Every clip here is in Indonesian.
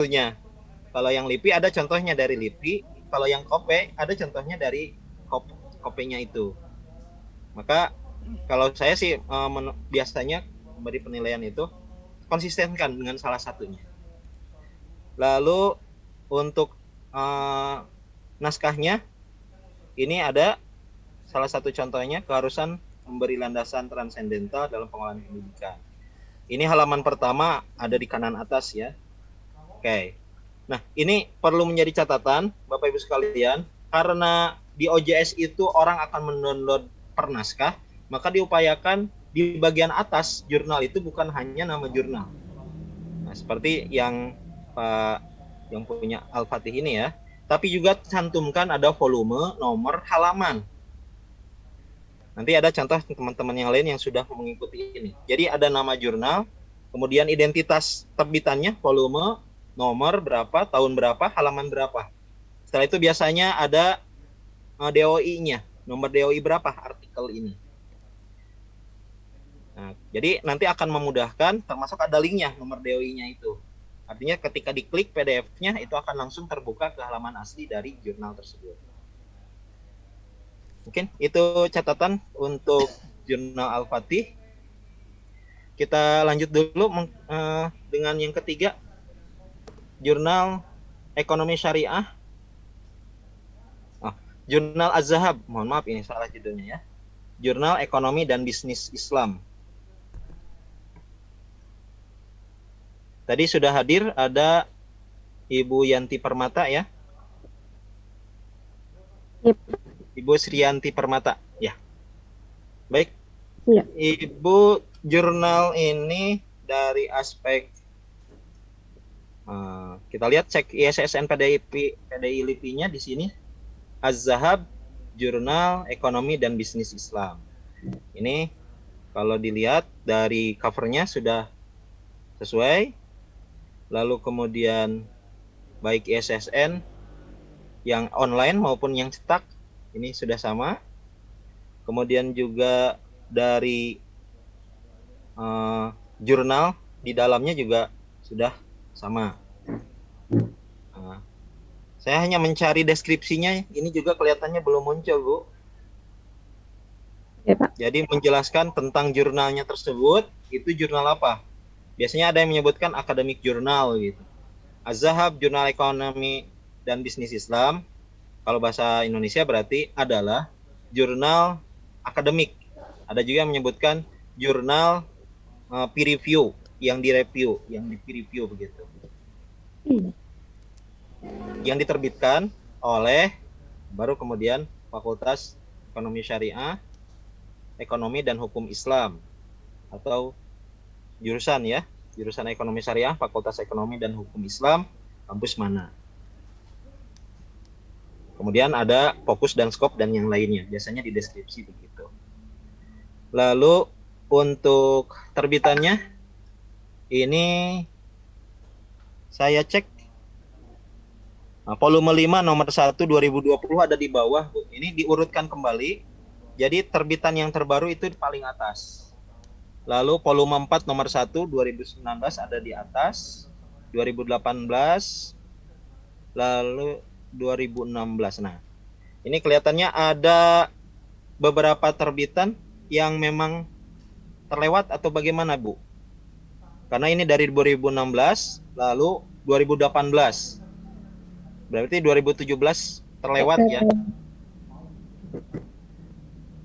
satunya. Kalau yang LIPI ada contohnya dari LIPI, kalau yang KOPE ada contohnya dari KOPE-nya itu. Maka kalau saya sih biasanya memberi penilaian itu konsistenkan dengan salah satunya. Lalu untuk naskahnya ini ada salah satu contohnya keharusan memberi landasan transendental dalam pengelolaan pendidikan. Ini halaman pertama ada di kanan atas ya. Oke. Nah, ini perlu menjadi catatan Bapak Ibu sekalian karena di OJS itu orang akan mendownload per naskah, maka diupayakan di bagian atas jurnal itu bukan hanya nama jurnal. Nah, seperti yang Pak yang punya Al-Fatih ini ya, tapi juga cantumkan ada volume, nomor, halaman. Nanti ada contoh teman-teman yang lain yang sudah mengikuti ini. Jadi ada nama jurnal, kemudian identitas terbitannya, volume, nomor berapa, tahun berapa, halaman berapa. Setelah itu biasanya ada DOI-nya, nomor DOI berapa artikel ini. Nah, jadi nanti akan memudahkan, termasuk ada linknya nomor DOI-nya itu. Artinya ketika diklik PDF-nya itu akan langsung terbuka ke halaman asli dari jurnal tersebut. Mungkin itu catatan untuk jurnal Al-Fatih. Kita lanjut dulu dengan yang ketiga, jurnal ekonomi syariah. Jurnal Az-Zahab, mohon maaf ini salah judulnya ya. Jurnal Ekonomi dan Bisnis Islam. Tadi sudah hadir ada Ibu Yanti Permata ya. Ibu Sriyanti Permata ya. Baik. Ya. Ibu, jurnal ini dari aspek kita lihat cek ISSN PDI LIPI-nya di sini. Az-Zahab, Jurnal Ekonomi dan Bisnis Islam. Ini kalau dilihat dari covernya sudah sesuai. Lalu kemudian baik ISSN yang online maupun yang cetak ini sudah sama. Kemudian juga dari jurnal di dalamnya juga sudah sama. Saya hanya mencari deskripsinya, ini juga kelihatannya belum muncul, Bu. Ya, Pak. Jadi menjelaskan tentang jurnalnya tersebut, itu jurnal apa? Biasanya ada yang menyebutkan akademik jurnal gitu. Az-Zahab, Jurnal Ekonomi dan Bisnis Islam, kalau bahasa Indonesia berarti adalah jurnal akademik. Ada juga yang menyebutkan jurnal peer review, yang direview, yang di peer review begitu. Yang diterbitkan oleh baru kemudian Fakultas Ekonomi Syariah, Ekonomi dan Hukum Islam atau jurusan ya, jurusan Ekonomi Syariah, Fakultas Ekonomi dan Hukum Islam, kampus mana. Kemudian ada fokus dan skop dan yang lainnya, biasanya di deskripsi begitu. Lalu untuk terbitannya ini saya cek volume 5 nomor 1 2020 ada di bawah, Bu. Ini diurutkan kembali. Jadi terbitan yang terbaru itu di paling atas. Lalu volume 4 nomor 1 2019 ada di atas. 2018 lalu 2016. Nah, ini kelihatannya ada beberapa terbitan yang memang terlewat atau bagaimana, Bu? Karena ini dari 2016 lalu 2018. Berarti 2017 terlewat ya.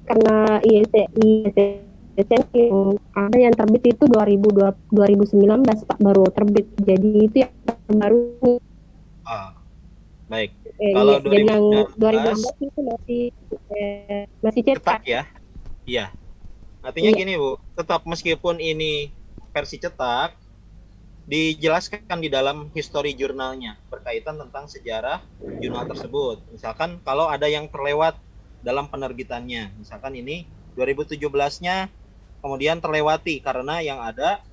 Karena ISSN yang ada yang terbit itu 2019 Pak, baru terbit. Jadi itu yang baru. Baik. Kalau jadi yang 2016 itu masih cetak ya. Iya. Artinya gini, Bu, tetap meskipun ini versi cetak, dijelaskan di dalam history jurnalnya berkaitan tentang sejarah jurnal tersebut. Misalkan kalau ada yang terlewat dalam penerbitannya, misalkan ini 2017-nya kemudian terlewati karena yang ada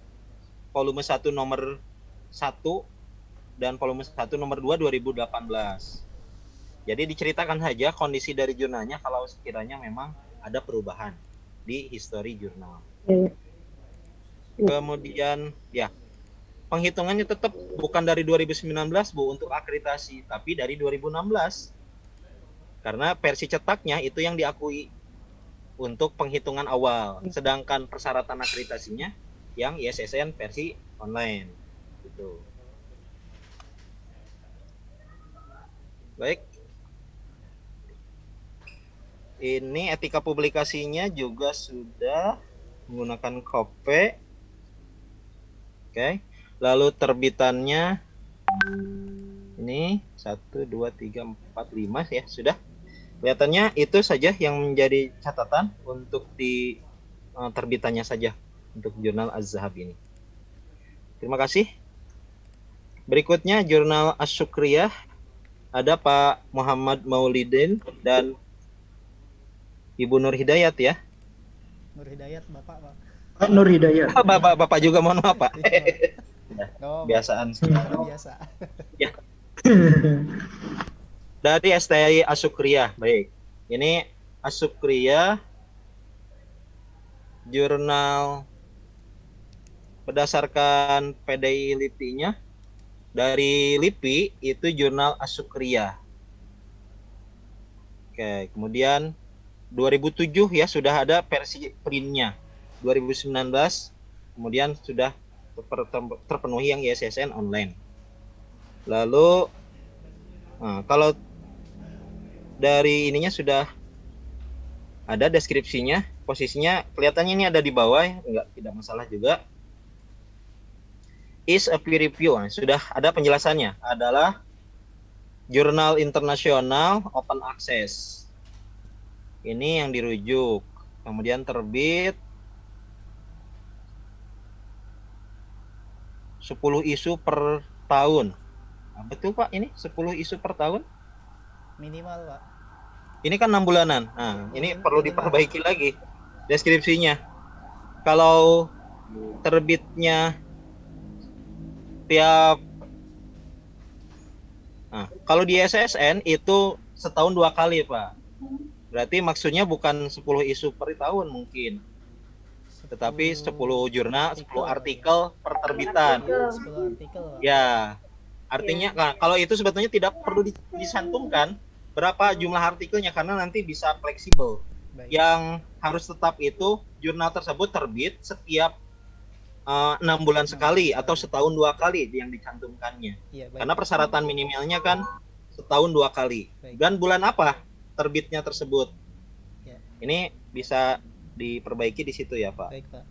volume 1 nomor 1 dan volume 1 nomor 2 2018. Jadi diceritakan saja kondisi dari jurnalnya kalau sekiranya memang ada perubahan di history jurnal. Kemudian ya, penghitungannya tetap bukan dari 2019 Bu untuk akreditasi, tapi dari 2016. Karena versi cetaknya itu yang diakui untuk penghitungan awal, sedangkan persyaratan akreditasinya yang ISSN versi online. Gitu. Baik. Ini etika publikasinya juga sudah menggunakan KOPE. Oke. Lalu terbitannya ini 1 2 3 4 5 ya, sudah. Kelihatannya itu saja yang menjadi catatan untuk di terbitannya saja untuk jurnal Az-Zahab ini. Terima kasih. Berikutnya jurnal Asy-Syukriyah, ada Pak Muhammad Maulidin dan Ibu Nur Hidayat ya. Nur Hidayat Bapak, Pak. Nur Hidayat. Bapak juga mohon maaf Pak. Oh, Biasaan. sudah biasa. Ya. Dari STI Asy-Syukriyah. Baik. Ini Asy-Syukriyah jurnal berdasarkan PDI LIPI-nya. Dari LIPI itu jurnal Asy-Syukriyah. Oke, kemudian 2007 ya sudah ada versi printnya. 2019 kemudian sudah terpenuhi yang ISSN online. Lalu kalau dari ininya sudah ada deskripsinya, posisinya kelihatannya ini ada di bawah ya, tidak masalah juga. Is a peer review, sudah ada penjelasannya, adalah jurnal internasional open access. Ini yang dirujuk. Kemudian terbit 10 isu per tahun. Betul Pak, ini 10 isu per tahun? Minimal, Pak. Ini kan 6 bulanan. Nah, ini perlu diperbaiki lagi deskripsinya. Kalau terbitnya tiap kalau di SSN itu setahun 2 kali, Pak. Berarti maksudnya bukan 10 isu per tahun mungkin. Tetapi 10 jurnal, 10 artikel per terbitan. 10 artikel, Pak. Ya. Artinya kalau itu sebetulnya tidak perlu disantumkan berapa jumlah artikelnya karena nanti bisa fleksibel. Baik. Yang harus tetap itu jurnal tersebut terbit setiap 6 bulan sekali atau setahun 2 kali yang dicantumkannya. Iya, baik. Karena persyaratan minimalnya kan setahun 2 kali. Baik. Dan bulan apa terbitnya tersebut? Ya. Ini bisa diperbaiki di situ ya Pak. Baik, Pak.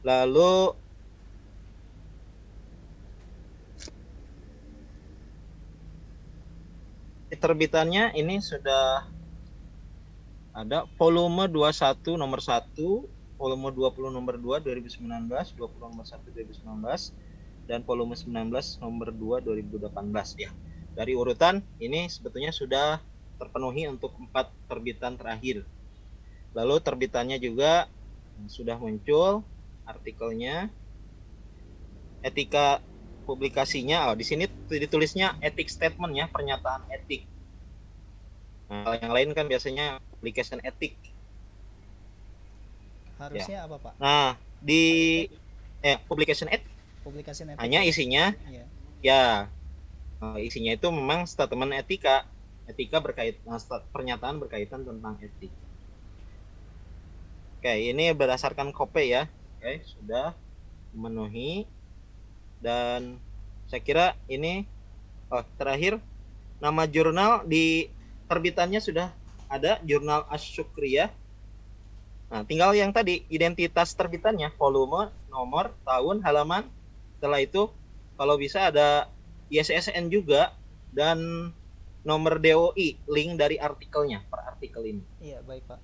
Lalu terbitannya ini sudah ada volume 21 nomor 1, volume 20 nomor 2 2019, 20 nomor 1 2019 dan volume 19 nomor 2 2018 ya. Dari urutan ini sebetulnya sudah terpenuhi untuk 4 terbitan terakhir. Lalu terbitannya juga sudah muncul artikelnya. Etika publikasinya, di sini ditulisnya etik statement ya, pernyataan etik. Nah, yang lain kan biasanya publication etik. Harusnya apa, Pak? Nah, di publication etik Publikasi etik. hanya isinya Iya. ya isinya itu memang statement etika berkaitan pernyataan berkaitan tentang etik. Oke, ini berdasarkan KOPE ya. Oke, sudah memenuhi. Dan saya kira ini terakhir nama jurnal di terbitannya sudah ada, jurnal Asy-Syukriyah. Nah, tinggal yang tadi identitas terbitannya, volume, nomor, tahun, halaman. Setelah itu kalau bisa ada ISSN juga dan nomor DOI, link dari artikelnya per artikel ini. Iya, baik, Pak.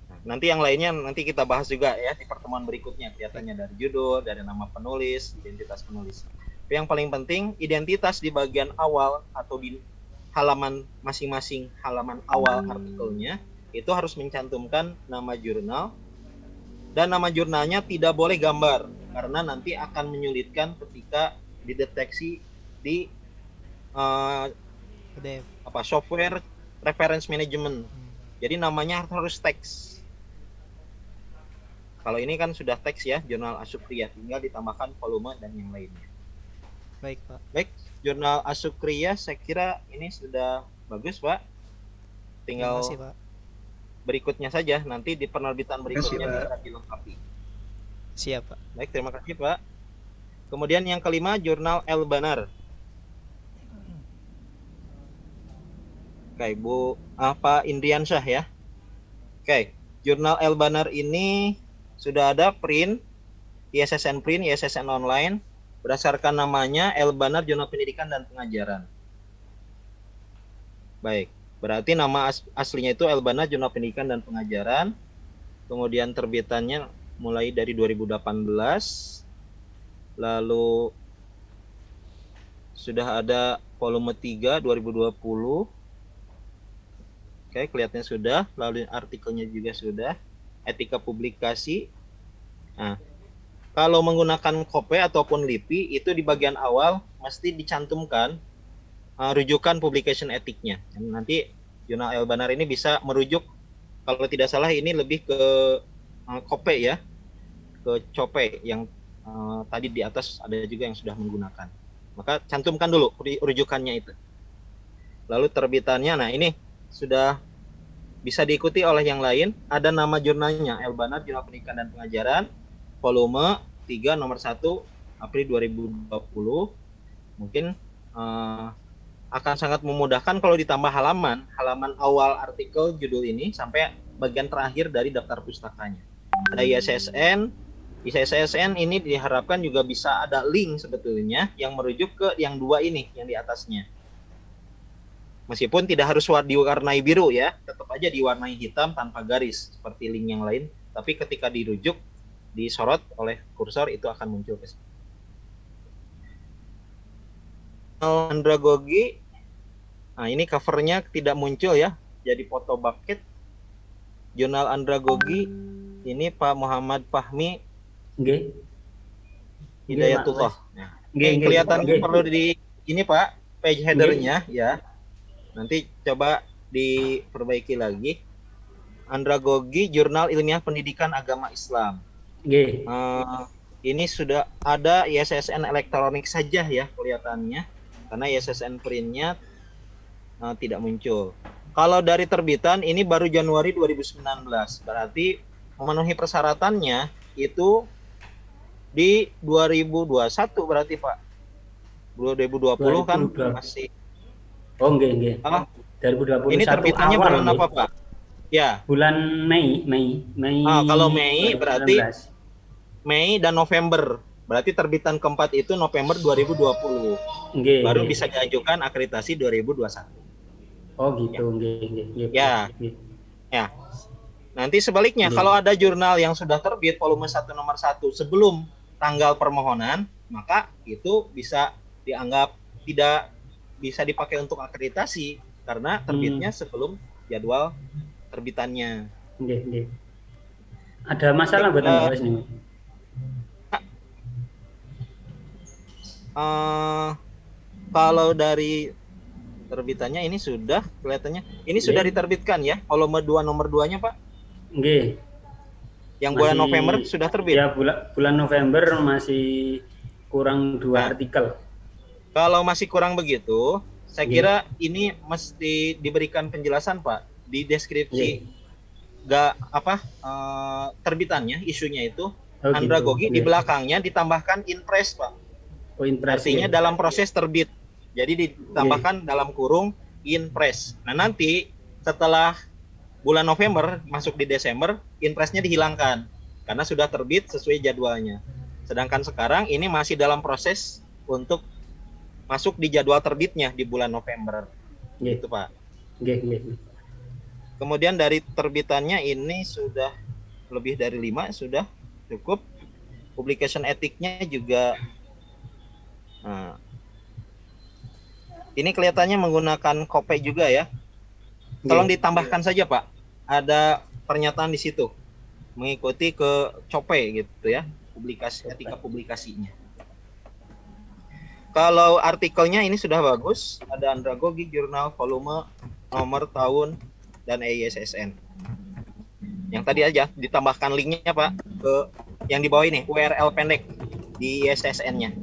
Nah, nanti yang lainnya nanti kita bahas juga ya di pertemuan berikutnya, kelihatannya dari judul, dari nama penulis, identitas penulis. Tapi yang paling penting identitas di bagian awal atau di halaman masing-masing halaman awal artikelnya itu harus mencantumkan nama jurnal, dan nama jurnalnya tidak boleh gambar karena nanti akan menyulitkan ketika dideteksi di software reference management. Jadi namanya harus teks. Kalau ini kan sudah teks ya, Jurnal Asukriya, tinggal ditambahkan volume dan yang lainnya. Baik, Pak. Baik, Jurnal Asukriya saya kira ini sudah bagus, Pak. Terima Tinggal kasih, Pak. berikutnya saja, nanti di penerbitan berikutnya Pak. bisa dilengkapi. Siap, Pak. Baik, terima kasih, Pak. Kemudian yang kelima, Jurnal El-Banar. Oke, Pak Indriansyah ya. Oke, Jurnal El-Banar ini sudah ada print, ISSN print, ISSN online, berdasarkan namanya El-Banar Jurnal Pendidikan dan Pengajaran. Baik, berarti nama aslinya itu El-Banar Jurnal Pendidikan dan Pengajaran. Kemudian terbitannya mulai dari 2018, lalu sudah ada volume 3 2020. Oke, kelihatannya sudah, lalu artikelnya juga sudah, etika publikasi. Nah, kalau menggunakan Kope ataupun LIPI, itu di bagian awal mesti dicantumkan rujukan publication etiknya. Nanti Jurnal El-Banar ini bisa merujuk, kalau tidak salah ini lebih ke Kope ya, ke Cope yang tadi di atas ada juga yang sudah menggunakan. Maka cantumkan dulu rujukannya itu. Lalu terbitannya, nah ini sudah bisa diikuti oleh yang lain. Ada nama jurnalnya, El-Banar Jurnal Pendidikan dan Pengajaran, volume 3 nomor 1 April 2020. Mungkin akan sangat memudahkan kalau ditambah halaman awal artikel judul ini sampai bagian terakhir dari daftar pustakanya. Ada ISSN ini diharapkan juga bisa ada link sebetulnya yang merujuk ke yang dua ini yang di atasnya. Meskipun tidak harus diwarnai biru ya, tetap aja diwarnai hitam tanpa garis seperti link yang lain, tapi ketika dirujuk, disorot oleh kursor itu akan muncul ke sini. Andragogi, nah ini covernya tidak muncul ya, jadi foto bucket. Jurnal Andragogi, ini Pak Muhammad Fahmi Nggih. Hidayatullah. Nah, Nggih, kelihatan nggih. perlu di ini Pak, page header-nya ya. Nanti coba diperbaiki lagi. Andragogi Jurnal Ilmiah Pendidikan Agama Islam. Nggih. Ini sudah ada ISSN elektronik saja ya kelihatannya, karena ISSN print-nya tidak muncul. Kalau dari terbitan ini baru Januari 2019, berarti memenuhi persyaratannya itu di 2021 berarti Pak. 2020 kan masih. Oh, nggih. Ah, 2021 ini terbitannya awal, bulan nggih. apa Pak? Ya. Bulan Mei. Kalau Mei 2019. berarti Mei dan November. Berarti terbitan keempat itu November 2020. Nggih. Baru nggih. bisa diajukan akreditasi 2021. Oh, gitu. Nggih. Ya. Nggih. Ya. Nanti sebaliknya, Nggih. kalau ada jurnal yang sudah terbit volume 1 nomor 1 sebelum tanggal permohonan, maka itu bisa dianggap tidak bisa dipakai untuk akreditasi karena terbitnya sebelum jadwal terbitannya. Nggih. Ada masalah buat Mbak Wes nih? Kalau dari terbitannya ini sudah kelihatannya ini sudah diterbitkan ya, volume 2 nomor 2-nya Pak. Nggih. Yang bulan November sudah terbit. Ya, bulan November masih kurang 2 artikel. Kalau masih kurang begitu, saya kira ini mesti diberikan penjelasan Pak di deskripsi terbitannya, isunya itu Andragogi di belakangnya ditambahkan impress Pak. Oh, impress. Artinya dalam proses terbit. Jadi ditambahkan dalam kurung impress. Nah, nanti setelah bulan November masuk di Desember, impressnya dihilangkan karena sudah terbit sesuai jadwalnya. Sedangkan sekarang ini masih dalam proses untuk masuk di jadwal terbitnya di bulan November. Gitu Pak. Nggih. Kemudian dari terbitannya ini sudah lebih dari 5, sudah cukup. Publication etiknya juga. Nah, ini kelihatannya menggunakan Kope juga ya. Tolong ditambahkan saja Pak. Ada pernyataan di situ mengikuti ke Cope gitu ya, publikasi etika publikasinya. Kalau artikelnya ini sudah bagus, ada Andragogi Jurnal volume, nomor, tahun, dan ISSN. Yang tadi aja ditambahkan linknya Pak. ke yang di bawah ini, URL pendek di ISSN-nya.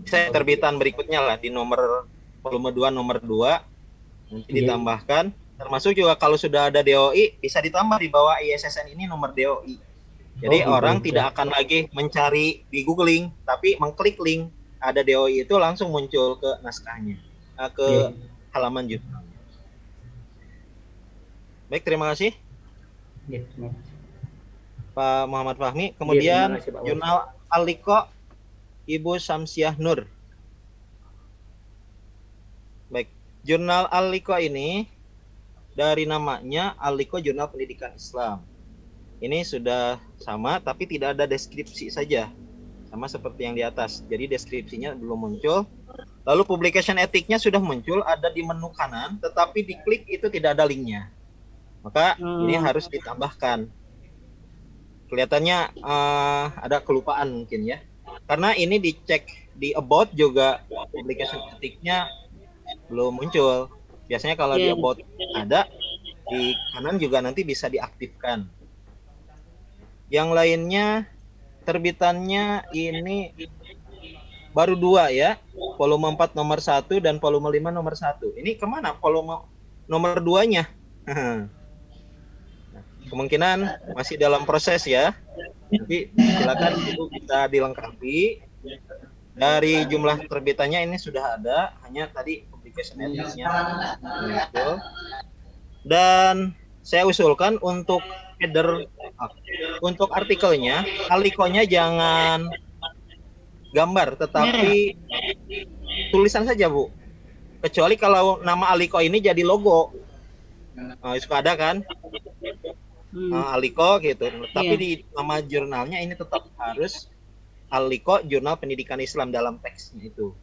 Saya terbitan berikutnya lah di nomor volume 2 nomor 2 nanti ditambahkan, termasuk juga kalau sudah ada DOI bisa ditambah di bawah ISSN ini nomor DOI. Jadi gitu. orang tidak akan lagi mencari di googling, tapi mengklik link ada DOI itu langsung muncul ke naskahnya, ke halaman jurnal. Baik, terima kasih Gitu. Pak Muhammad Fahmi. Kemudian terima kasih, Pak Bos. jurnal Al-Liqa Ibu Samsiah Nur. Baik, jurnal Al-Liqa ini dari namanya Al-Liqa Jurnal Pendidikan Islam. Ini sudah sama tapi tidak ada deskripsi saja. Sama seperti yang di atas. Jadi deskripsinya belum muncul. Lalu publication etiknya sudah muncul, ada di menu kanan, tetapi diklik itu tidak ada linknya. Maka ini harus ditambahkan. Kelihatannya ada kelupaan mungkin ya. Karena ini dicek di about juga publication etiknya belum muncul. Biasanya kalau di about ada, di kanan juga nanti bisa diaktifkan. Yang lainnya terbitannya ini baru 2 ya. Volume 4 nomor 1 dan volume 5 nomor 1. Ini kemana volume nomor 2-nya? Kemungkinan masih dalam proses ya. Tapi silakan Ibu bisa dilengkapi. Dari jumlah terbitannya ini sudah ada, hanya tadi publication etiknya muncul. Dan saya usulkan untuk header, untuk artikelnya, Al-Liqa-nya jangan gambar, tetapi tulisan saja Bu. Kecuali kalau nama Al-Liqa ini jadi logo. Suka ada kan? Al-Liqa gitu. Tapi di nama jurnalnya ini tetap harus Al-Liqa Jurnal Pendidikan Islam dalam teksnya itu.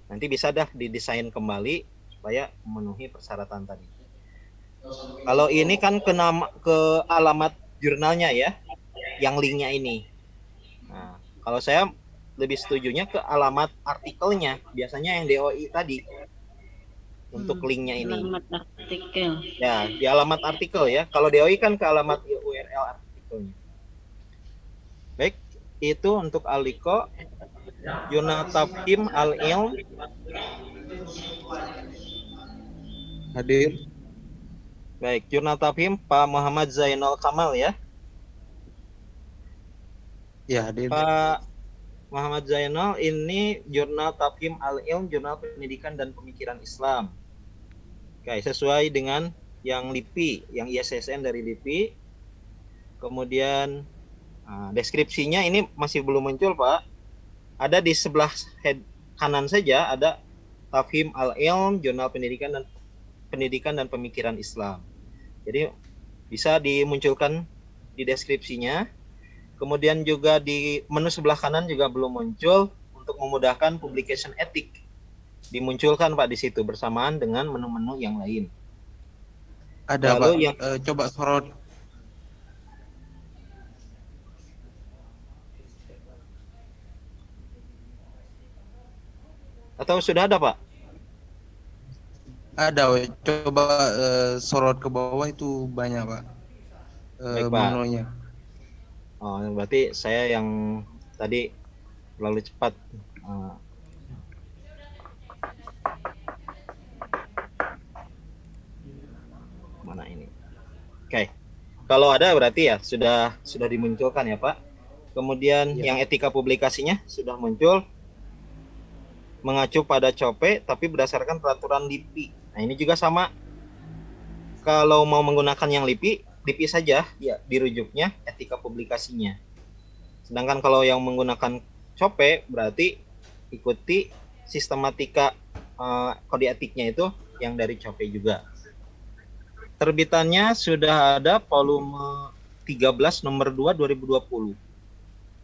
Nanti bisa dah didesain kembali supaya memenuhi persyaratan tadi. Kalau ini kan ke alamat jurnalnya ya, yang linknya ini. Nah, kalau saya lebih setujunya ke alamat artikelnya, biasanya yang DOI tadi. Untuk linknya ini. Alamat artikel. Ya, di alamat artikel ya. Kalau DOI kan ke alamat URL artikelnya. Baik, itu untuk Al-Liqa. Jurnal Tafhim Al-Ilm. Hadir. Baik, Jurnal Tafhim Pak Muhammad Zainal Kamal ya. Ya, hadir. Pak Muhammad Zainal, ini Jurnal Tafhim Al-Ilm, Jurnal Pendidikan dan Pemikiran Islam. Oke, sesuai dengan yang LIPI, yang ISSN dari LIPI. Kemudian deskripsinya ini masih belum muncul Pak. Ada di sebelah head kanan saja, ada Tafhim Al-Ilm, Jurnal Pendidikan dan Pemikiran Islam. Jadi bisa dimunculkan di deskripsinya. Kemudian juga di menu sebelah kanan juga belum muncul untuk memudahkan publication etik. Dimunculkan Pak di situ bersamaan dengan menu-menu yang lain. Ada Lalu Pak. Coba sorot. Atau sudah ada Pak? Ada, coba sorot ke bawah itu banyak Pak. Baik, Pak. Menunya. Oh, berarti saya yang tadi terlalu cepat. Mana ini? Oke. Kalau ada berarti ya sudah dimunculkan ya Pak. Kemudian yang etika publikasinya sudah muncul, mengacu pada COPE tapi berdasarkan peraturan LIPI. Nah, ini juga sama. Kalau mau menggunakan yang LIPI saja ya dirujuknya etika publikasinya. Sedangkan kalau yang menggunakan COPE berarti ikuti sistematika kode etiknya itu yang dari COPE juga. Terbitannya sudah ada volume 13 nomor 2 2020.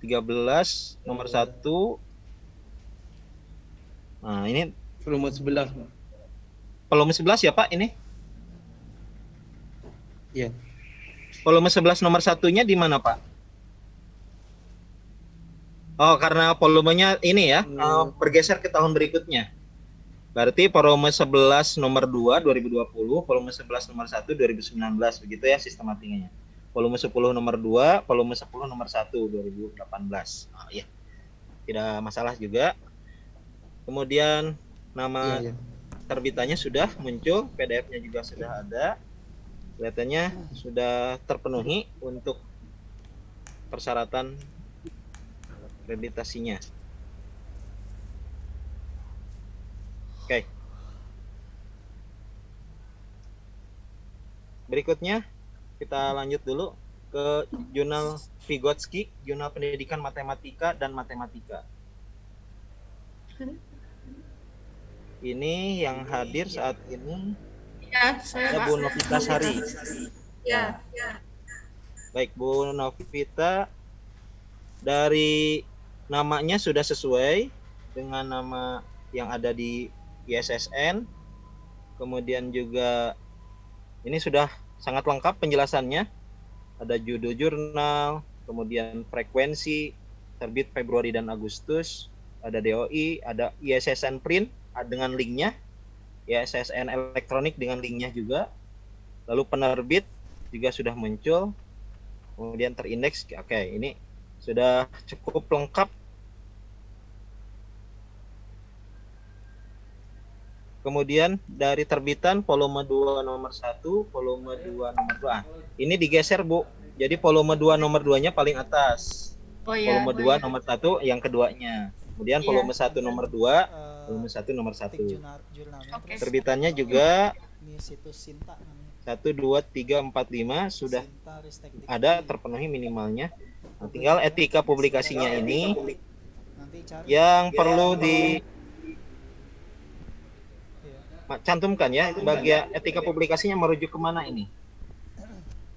13 nomor 1. Nah, ini Volume 11. volume 11 ya Pak ini? Iya. Volume 11 nomor 1-nya di mana Pak? Oh, karena volumenya ini ya, bergeser ke tahun berikutnya. Berarti volume 11 nomor 2 2020, volume 11 nomor 1 2019 begitu ya sistematikanya. volume 10 nomor 2, volume 10 nomor 1 2018. Nah, ya. Tidak masalah juga. Kemudian nama Iya, iya. terbitannya sudah muncul, PDF-nya juga sudah ada. Kelihatannya sudah terpenuhi untuk persyaratan akreditasinya. Oke. Berikutnya kita lanjut dulu ke jurnal Vygotsky, Jurnal Pendidikan Matematika dan Matematika. Ini yang hadir saat ini Ya, saya ada Bu Novita Sari. Ya, Baik, Bu Novita, dari namanya sudah sesuai dengan nama yang ada di ISSN. Kemudian juga ini sudah sangat lengkap penjelasannya. Ada judul jurnal, kemudian frekuensi, terbit Februari dan Agustus, ada DOI, ada ISSN print dengan linknya, ISSN elektronik dengan linknya juga. Lalu penerbit juga sudah muncul, kemudian terindeks. Oke, ini sudah cukup lengkap. Kemudian dari terbitan volume 2 nomor 1, volume 2 nomor 2. Ini digeser, Bu. Jadi volume 2 nomor 2-nya paling atas. oh ya. Volume 2 nomor 1 yang keduanya. Kemudian Iya. volume 1 nomor 2, Eh, volume 1 nomor 1. ketik jurnalnya. Oke. Terus Terbitannya juga ini situs Sinta namanya. 1, 2, 3, 4, 5 sudah Sinta Ristek Dikti. ada terpenuhi minimalnya. Nah, tinggal etika publikasinya ini Nanti cari. yang perlu di Iya. cantumkan ya, bagian etika publikasinya merujuk kemana ini?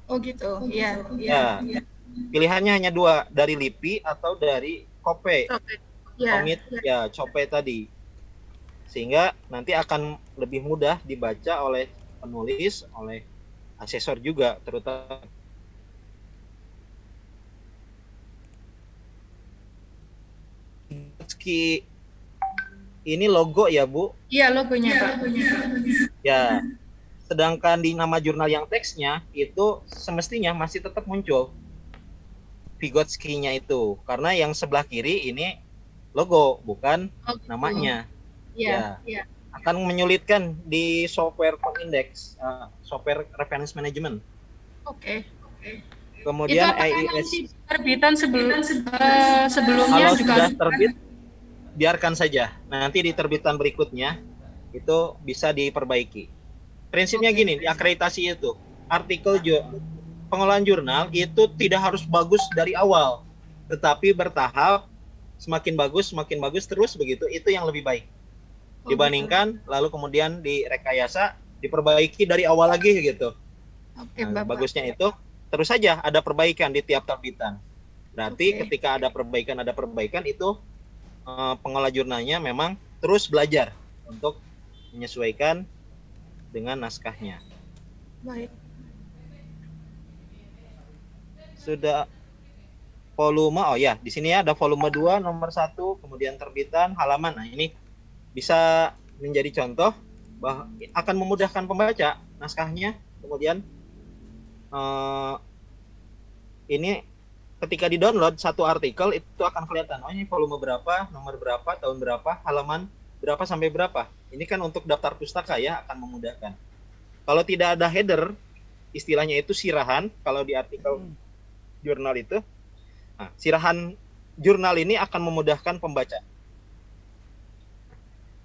Oh gitu. Iya, Ya, pilihannya hanya 2, dari LIPI atau dari COPE. Oke. Ya. Komit ya COPE tadi, sehingga nanti akan lebih mudah dibaca oleh penulis, oleh asesor juga terutama. Meski ini logo ya Bu, Iya, logonya, Pak. ya. Sedangkan di nama jurnal yang teksnya itu semestinya masih tetap muncul Vygotsky-nya itu, karena yang sebelah kiri ini logo bukan Oh, gitu. namanya. Iya, iya. Akan menyulitkan di software Comindex, software reference management. Oke. Itu Kemudian apakah nanti EIS terbitan sebelumnya kalau juga sudah terbit biarkan saja. Nanti di terbitan berikutnya itu bisa diperbaiki. Prinsipnya Oke. gini, di akreditasi itu pengelolaan jurnal itu tidak harus bagus dari awal, tetapi bertahap, semakin bagus terus begitu, itu yang lebih baik dibandingkan lalu kemudian direkayasa, diperbaiki dari awal lagi gitu. Oke, Nah, Bapak. bagusnya itu terus saja ada perbaikan di tiap terbitan. Berarti Oke. ketika ada perbaikan itu pengelola jurnalnya memang terus belajar untuk menyesuaikan dengan naskahnya. Baik. Sudah volume, oh ya, di sini ada volume 2 nomor 1, kemudian terbitan, halaman. Nah, ini bisa menjadi contoh bahwa akan memudahkan pembaca naskahnya. Kemudian ini ketika di-download satu artikel itu akan kelihatan, oh ini volume berapa, nomor berapa, tahun berapa, halaman berapa sampai berapa. Ini kan untuk daftar pustaka ya, akan memudahkan. Kalau tidak ada header, istilahnya itu sirahan kalau di artikel jurnal itu. Nah, sirahan jurnal ini akan memudahkan pembaca.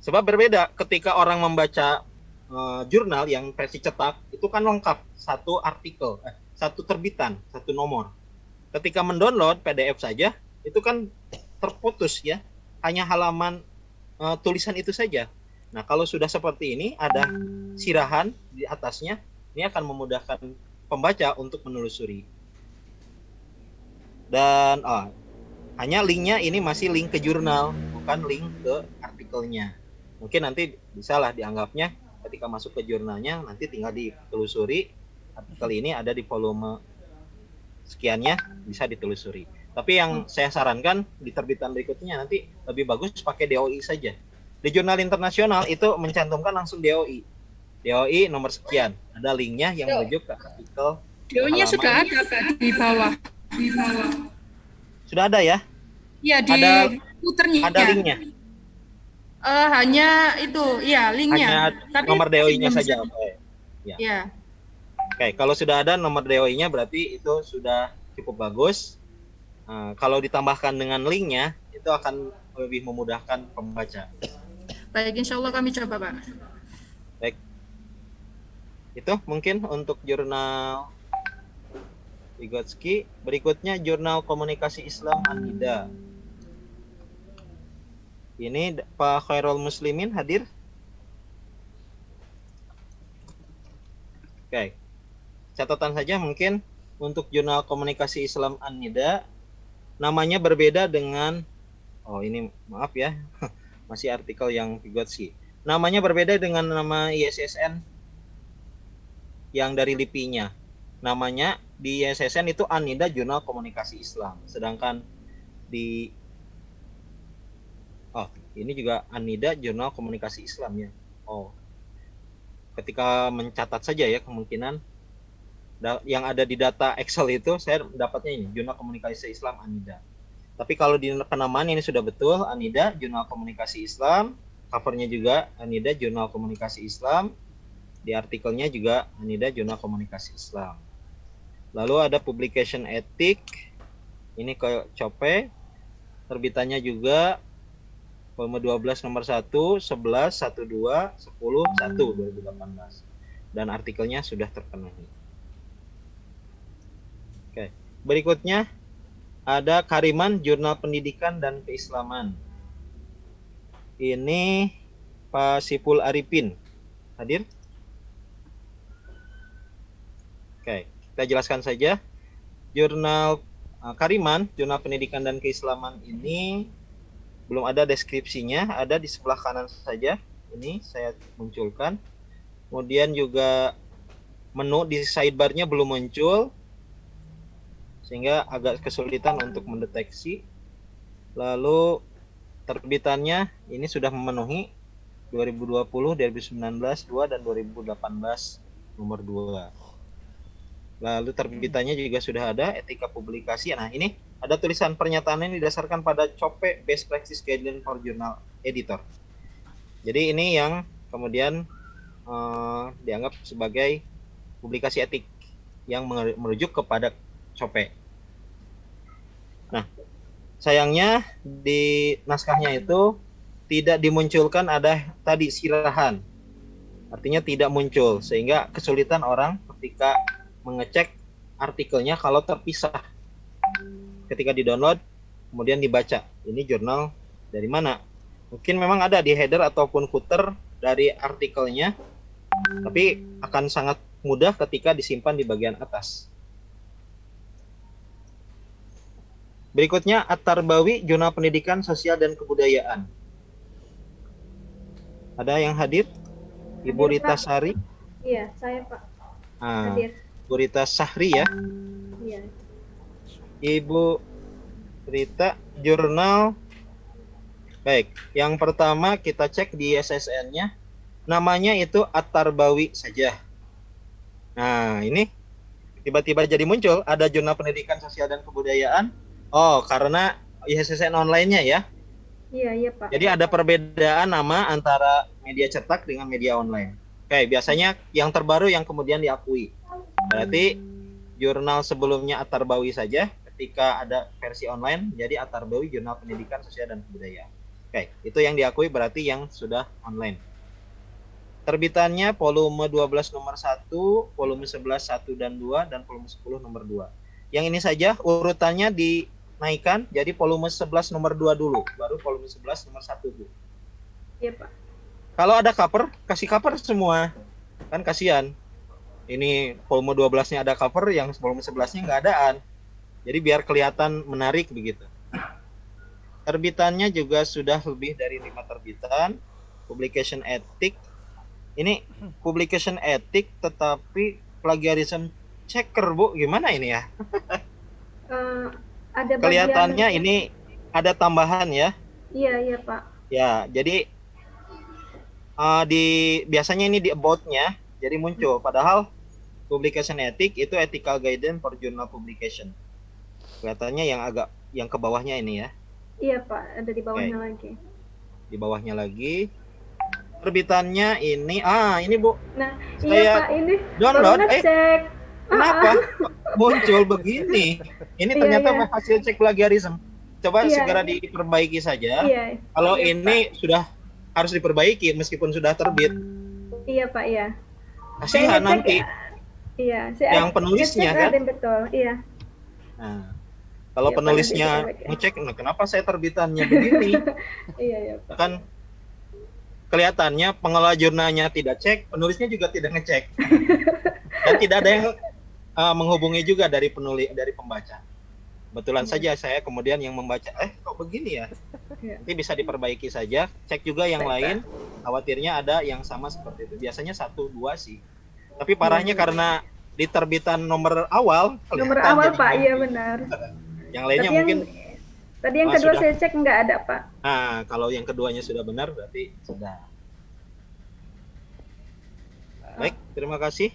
Sebab berbeda ketika orang membaca jurnal yang versi cetak, itu kan lengkap, satu artikel, satu terbitan, satu nomor. Ketika mendownload PDF saja, itu kan terputus ya, hanya halaman tulisan itu saja. Nah, kalau sudah seperti ini, ada sirahan di atasnya, ini akan memudahkan pembaca untuk menelusuri. Dan hanya linknya ini masih link ke jurnal, bukan link ke artikelnya. Mungkin nanti bisalah dianggapnya ketika masuk ke jurnalnya, nanti tinggal ditelusuri, artikel ini ada di volume sekiannya, bisa ditelusuri. Tapi yang saya sarankan di terbitan berikutnya nanti lebih bagus pakai DOI saja. Di jurnal internasional itu mencantumkan langsung DOI. DOI nomor sekian, ada linknya yang merujuk ke artikel Videonya halaman. sudah ada Kak, di bawah. Sudah ada ya? Iya, di Ada puternya. linknya. Hanya itu, ya linknya. Hanya Tapi nomor masih DOI-nya belum bisa. saja. Oke. Ya. Ya, Oke, kalau sudah ada nomor DOI-nya berarti itu sudah cukup bagus. Kalau ditambahkan dengan linknya, itu akan lebih memudahkan pembaca. baik, insya Allah kami coba Pak. Baik. Itu mungkin untuk jurnal Vygotsky. Berikutnya jurnal Komunikasi Islam An-Nida. Ini Pak Khairul Muslimin hadir? Oke. Catatan saja mungkin untuk jurnal Komunikasi Islam An-Nida namanya berbeda dengan ini maaf ya. Masih artikel yang Vygotsky. Namanya berbeda dengan nama ISSN yang dari LIPI-nya. Namanya di ISSN itu An-Nida Jurnal Komunikasi Islam. Sedangkan di ini juga An-Nida Jurnal Komunikasi Islam ya. Ketika mencatat saja ya kemungkinan yang ada di data Excel itu saya dapatnya ini Jurnal Komunikasi Islam An-Nida. Tapi kalau di penamaan ini sudah betul An-Nida Jurnal Komunikasi Islam, covernya juga An-Nida Jurnal Komunikasi Islam, di artikelnya juga An-Nida Jurnal Komunikasi Islam. Lalu ada Publication Ethic, ini ke Cope, terbitannya juga volume 12 nomor 1, 11, 12, 10, 1 2018 dan artikelnya sudah terpenuhi. Oke, berikutnya ada Kariman Jurnal Pendidikan dan Keislaman. Ini Pak Sipul Arifin hadir? Oke, kita jelaskan saja. Jurnal Kariman Jurnal Pendidikan dan Keislaman ini belum ada deskripsinya, ada di sebelah kanan saja. Ini saya munculkan. Kemudian juga menu di sidebar-nya belum muncul, sehingga agak kesulitan untuk mendeteksi. Lalu terbitannya ini sudah memenuhi 2020, 2019, 2 dan 2018 nomor 2. Lalu terbitannya juga sudah ada etika publikasi. Nah, ini ada tulisan pernyataan ini didasarkan pada COPE Best Practice Guideline for Journal Editor. Jadi ini yang kemudian dianggap sebagai publikasi etik yang merujuk kepada COPE. Nah, sayangnya di naskahnya itu tidak dimunculkan ada tadi sirahan. Artinya tidak muncul sehingga kesulitan orang ketika mengecek artikelnya kalau terpisah. Ketika di-download kemudian dibaca, ini jurnal dari mana? Mungkin memang ada di header ataupun footer dari artikelnya, tapi akan sangat mudah ketika disimpan di bagian atas. Berikutnya At-Tarbawi Jurnal Pendidikan Sosial dan Kebudayaan. Ada yang hadir? Ibu Rita Sari? Iya, saya Pak. Hadir. Ibu Rita Sahri ya? Iya. Ibu Rita, jurnal. Baik, yang pertama kita cek di SSN-nya. Namanya itu At-Tarbawi saja. Nah, ini tiba-tiba jadi muncul ada Jurnal Pendidikan Sosial dan Kebudayaan. Karena ISSN online-nya ya. Iya, Pak. Jadi ada perbedaan nama antara media cetak dengan media online. Oke, biasanya yang terbaru yang kemudian diakui. Berarti jurnal sebelumnya At-Tarbawi saja, ketika ada versi online jadi At-Tarbawi Jurnal Pendidikan Sosial dan Kebudayaan. Oke, itu yang diakui berarti yang sudah online. Terbitannya volume 12 nomor 1, volume 11 1 dan 2 dan volume 10 nomor 2. Yang ini saja urutannya dinaikkan jadi volume 11 nomor 2 dulu, baru volume 11 nomor 1 dulu. Iya, Pak. Kalau ada cover, kasih cover semua. Kan kasihan. Ini volume 12-nya ada cover, yang volume 11-nya nggak adaan. Jadi biar kelihatan menarik begitu. Terbitannya juga sudah lebih dari 5 terbitan. Publication Ethic. Ini Publication Ethic tetapi plagiarism checker, Bu. Gimana ini ya? Ada Kelihatannya ini ada tambahan ya. Iya, Pak. Ya, jadi biasanya ini di about-nya jadi muncul, padahal Publication ethic itu ethical guidance for journal publication. Kelihatannya yang ke bawahnya ini ya. Iya Pak, ada di bawahnya Oke. lagi. Di bawahnya lagi. Terbitannya ini ini Bu. Nah, Saya iya Pak, ini download, baru ngecek. Kenapa muncul begini? Ini Iya, ternyata iya. hasil cek plagiarisme. Coba Iya. segera diperbaiki saja. Iya. Kalau Iya, ini sudah harus diperbaiki meskipun sudah terbit. Iya Pak, iya. Kasihan ngecek nanti. ya. Iya, saya Yang penulisnya, ngecek kan? Raden, betul. Iya. Nah, kalau Iya, penulisnya Pak, nanti ngecek, nah, kenapa saya terbitannya begini? Iya, iya Pak. Kan kelihatannya pengelola jurnalnya tidak cek, penulisnya juga tidak ngecek. Dan tidak ada yang menghubungi juga dari pembaca. Kebetulan saja saya kemudian yang membaca, kok begini ya? Iya. Nanti bisa diperbaiki saja, cek juga yang Baik, lain, khawatirnya ada yang sama seperti itu. Biasanya 1-2 sih. Tapi parahnya karena di terbitan nomor awal, Nomor kelihatan awal jadi Pak, begini. iya benar. Yang lainnya Tapi mungkin, tadi yang kedua sudah. saya cek nggak ada Pak. nah kalau yang keduanya sudah benar berarti sudah. Baik, terima kasih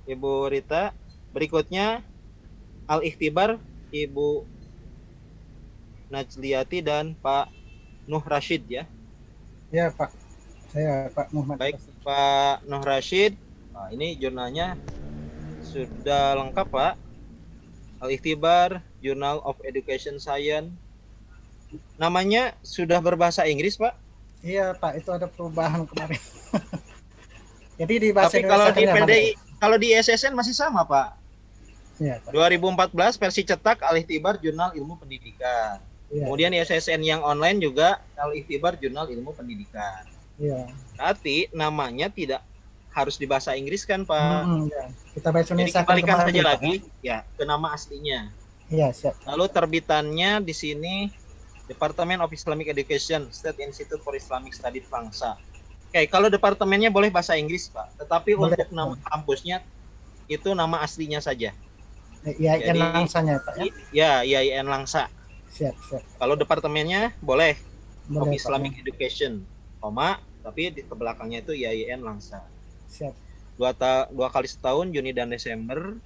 Ibu Rita. Berikutnya Al-Ikhtibar Ibu Najliati dan Pak Nuh Rashid ya. Ya Pak, saya Pak Muhammad. Baik, Pak Nuh Rashid. Nah, ini jurnalnya sudah lengkap Pak. Al-Ikhtibar Journal of Education Science. Namanya sudah berbahasa Inggris Pak. Iya Pak, itu ada perubahan kemarin. Jadi di bahasa Tapi kalau di Indonesia kan PDI, kalau di SSN masih sama Pak. Iya Pak. 2014 versi cetak Al-Ikhtibar Jurnal Ilmu Pendidikan. Iya. Kemudian di SSN yang online juga Al-Ikhtibar Jurnal Ilmu Pendidikan. Iya. Tapi namanya tidak harus di bahasa Inggris kan Pak. Ya. Kita bahasa Jadi Indonesia kembalikan kemarin, saja Pak, lagi ya ke nama aslinya. Iya siap. Lalu terbitannya di sini Department of Islamic Education, State Institute for Islamic Studies Bangsa. Oke, kalau departemennya boleh bahasa Inggris Pak, tetapi Boleh. untuk nama kampusnya itu nama aslinya saja. Iya, Jadi, langsanya Pak ya. Ya, IAIN Langsa. Siap, siap. Kalau departemennya boleh of Boleh, Pak, Islamic ya. Education, tapi di belakangnya itu IAIN Langsa. Siap. Dua kali setahun, Juni dan Desember.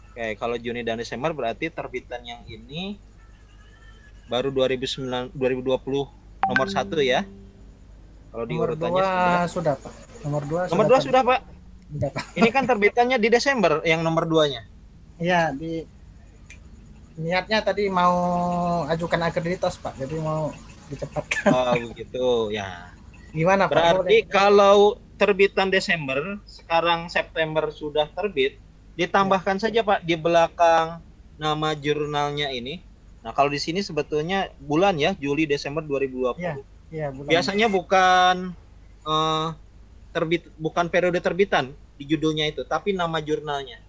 Oke, kalau Juni dan Desember berarti terbitan yang ini baru 2020 nomor 1 ya. Kalau di Nomor urutannya 2 sudah Pak. Nomor 2 nomor 2 sudah Pak. Sudah Pak. Ini kan terbitannya di Desember yang nomor 2-nya. Iya, niatnya tadi mau ajukan akreditas Pak, jadi mau dicepatkan. Oh begitu ya. Gimana Pak? Berarti Boleh? kalau terbitan Desember, sekarang September sudah terbit, ditambahkan saja Pak di belakang nama jurnalnya ini. Nah, kalau di sini sebetulnya bulan ya, Juli Desember 2020. Iya, iya bulan. Biasanya bukan bukan periode terbitan di judulnya itu, tapi nama jurnalnya.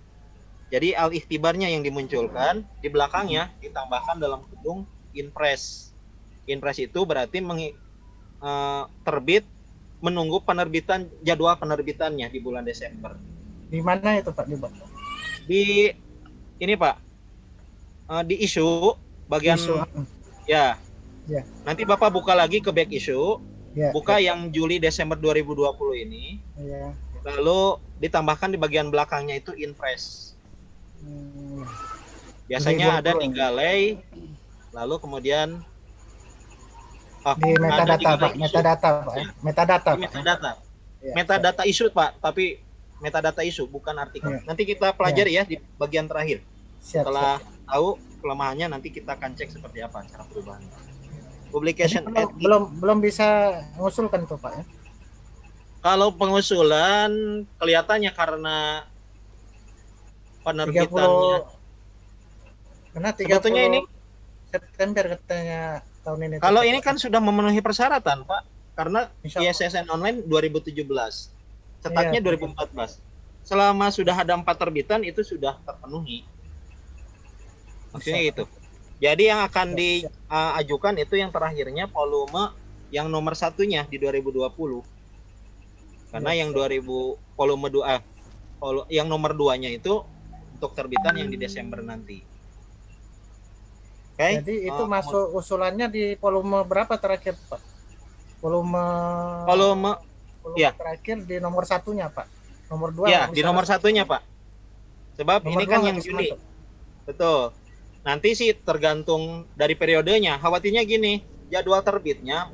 Jadi Al-Ikhtibarnya yang dimunculkan, di belakangnya ditambahkan dalam gedung Inpres. Inpres itu berarti terbit menunggu penerbitan, jadwal penerbitannya di bulan Desember. Di mana itu Pak? Di Bapak? Di ini Pak, di isu bagian Isu. ya. Ya. Nanti Bapak buka lagi ke back issue, Ya. buka yang Juli Desember 2020 ini, Iya. lalu ditambahkan di bagian belakangnya itu Inpres. Hmm. Biasanya ada 2020. di Galei, lalu kemudian Di ada metadata Pak, Galei metadata Pak ya. Metadata Di Pak. metadata. Ya, Metadata isu Pak, tapi metadata isu bukan artikel. Ya. Nanti kita pelajari ya di bagian terakhir. Siap, Setelah siap. tahu kelemahannya nanti kita akan cek seperti apa cara perubahannya. Jadi Publication ethic. belum bisa mengusulkan tuh Pak ya. Kalau pengusulan kelihatannya karena penerbitannya 30 karena 30 sebetulnya ini September katanya tahun ini. kalau ini kan sudah memenuhi persyaratan Pak, karena Insya Allah. ISSN online 2017, cetaknya Iya. 2014. Selama sudah ada 4 terbitan itu sudah terpenuhi. Maksudnya Insya gitu. Jadi yang akan Siap, diajukan itu yang terakhirnya volume yang nomor 1-nya di 2020. Karena Iya, yang siap. 2000 volume 2 yang nomor 2-nya itu untuk terbitan yang di Desember nanti. Oke. Jadi itu masuk usulannya di volume berapa terakhir Pak? Volume volume ya. terakhir di nomor 1-nya Pak. Nomor 2 Ya, di nomor satunya, Pak. Sebab Nomor ini dua kan nggak yang bisa Juni. masuk. Betul. Nanti sih tergantung dari periodenya. Khawatirnya gini, jadwal terbitnya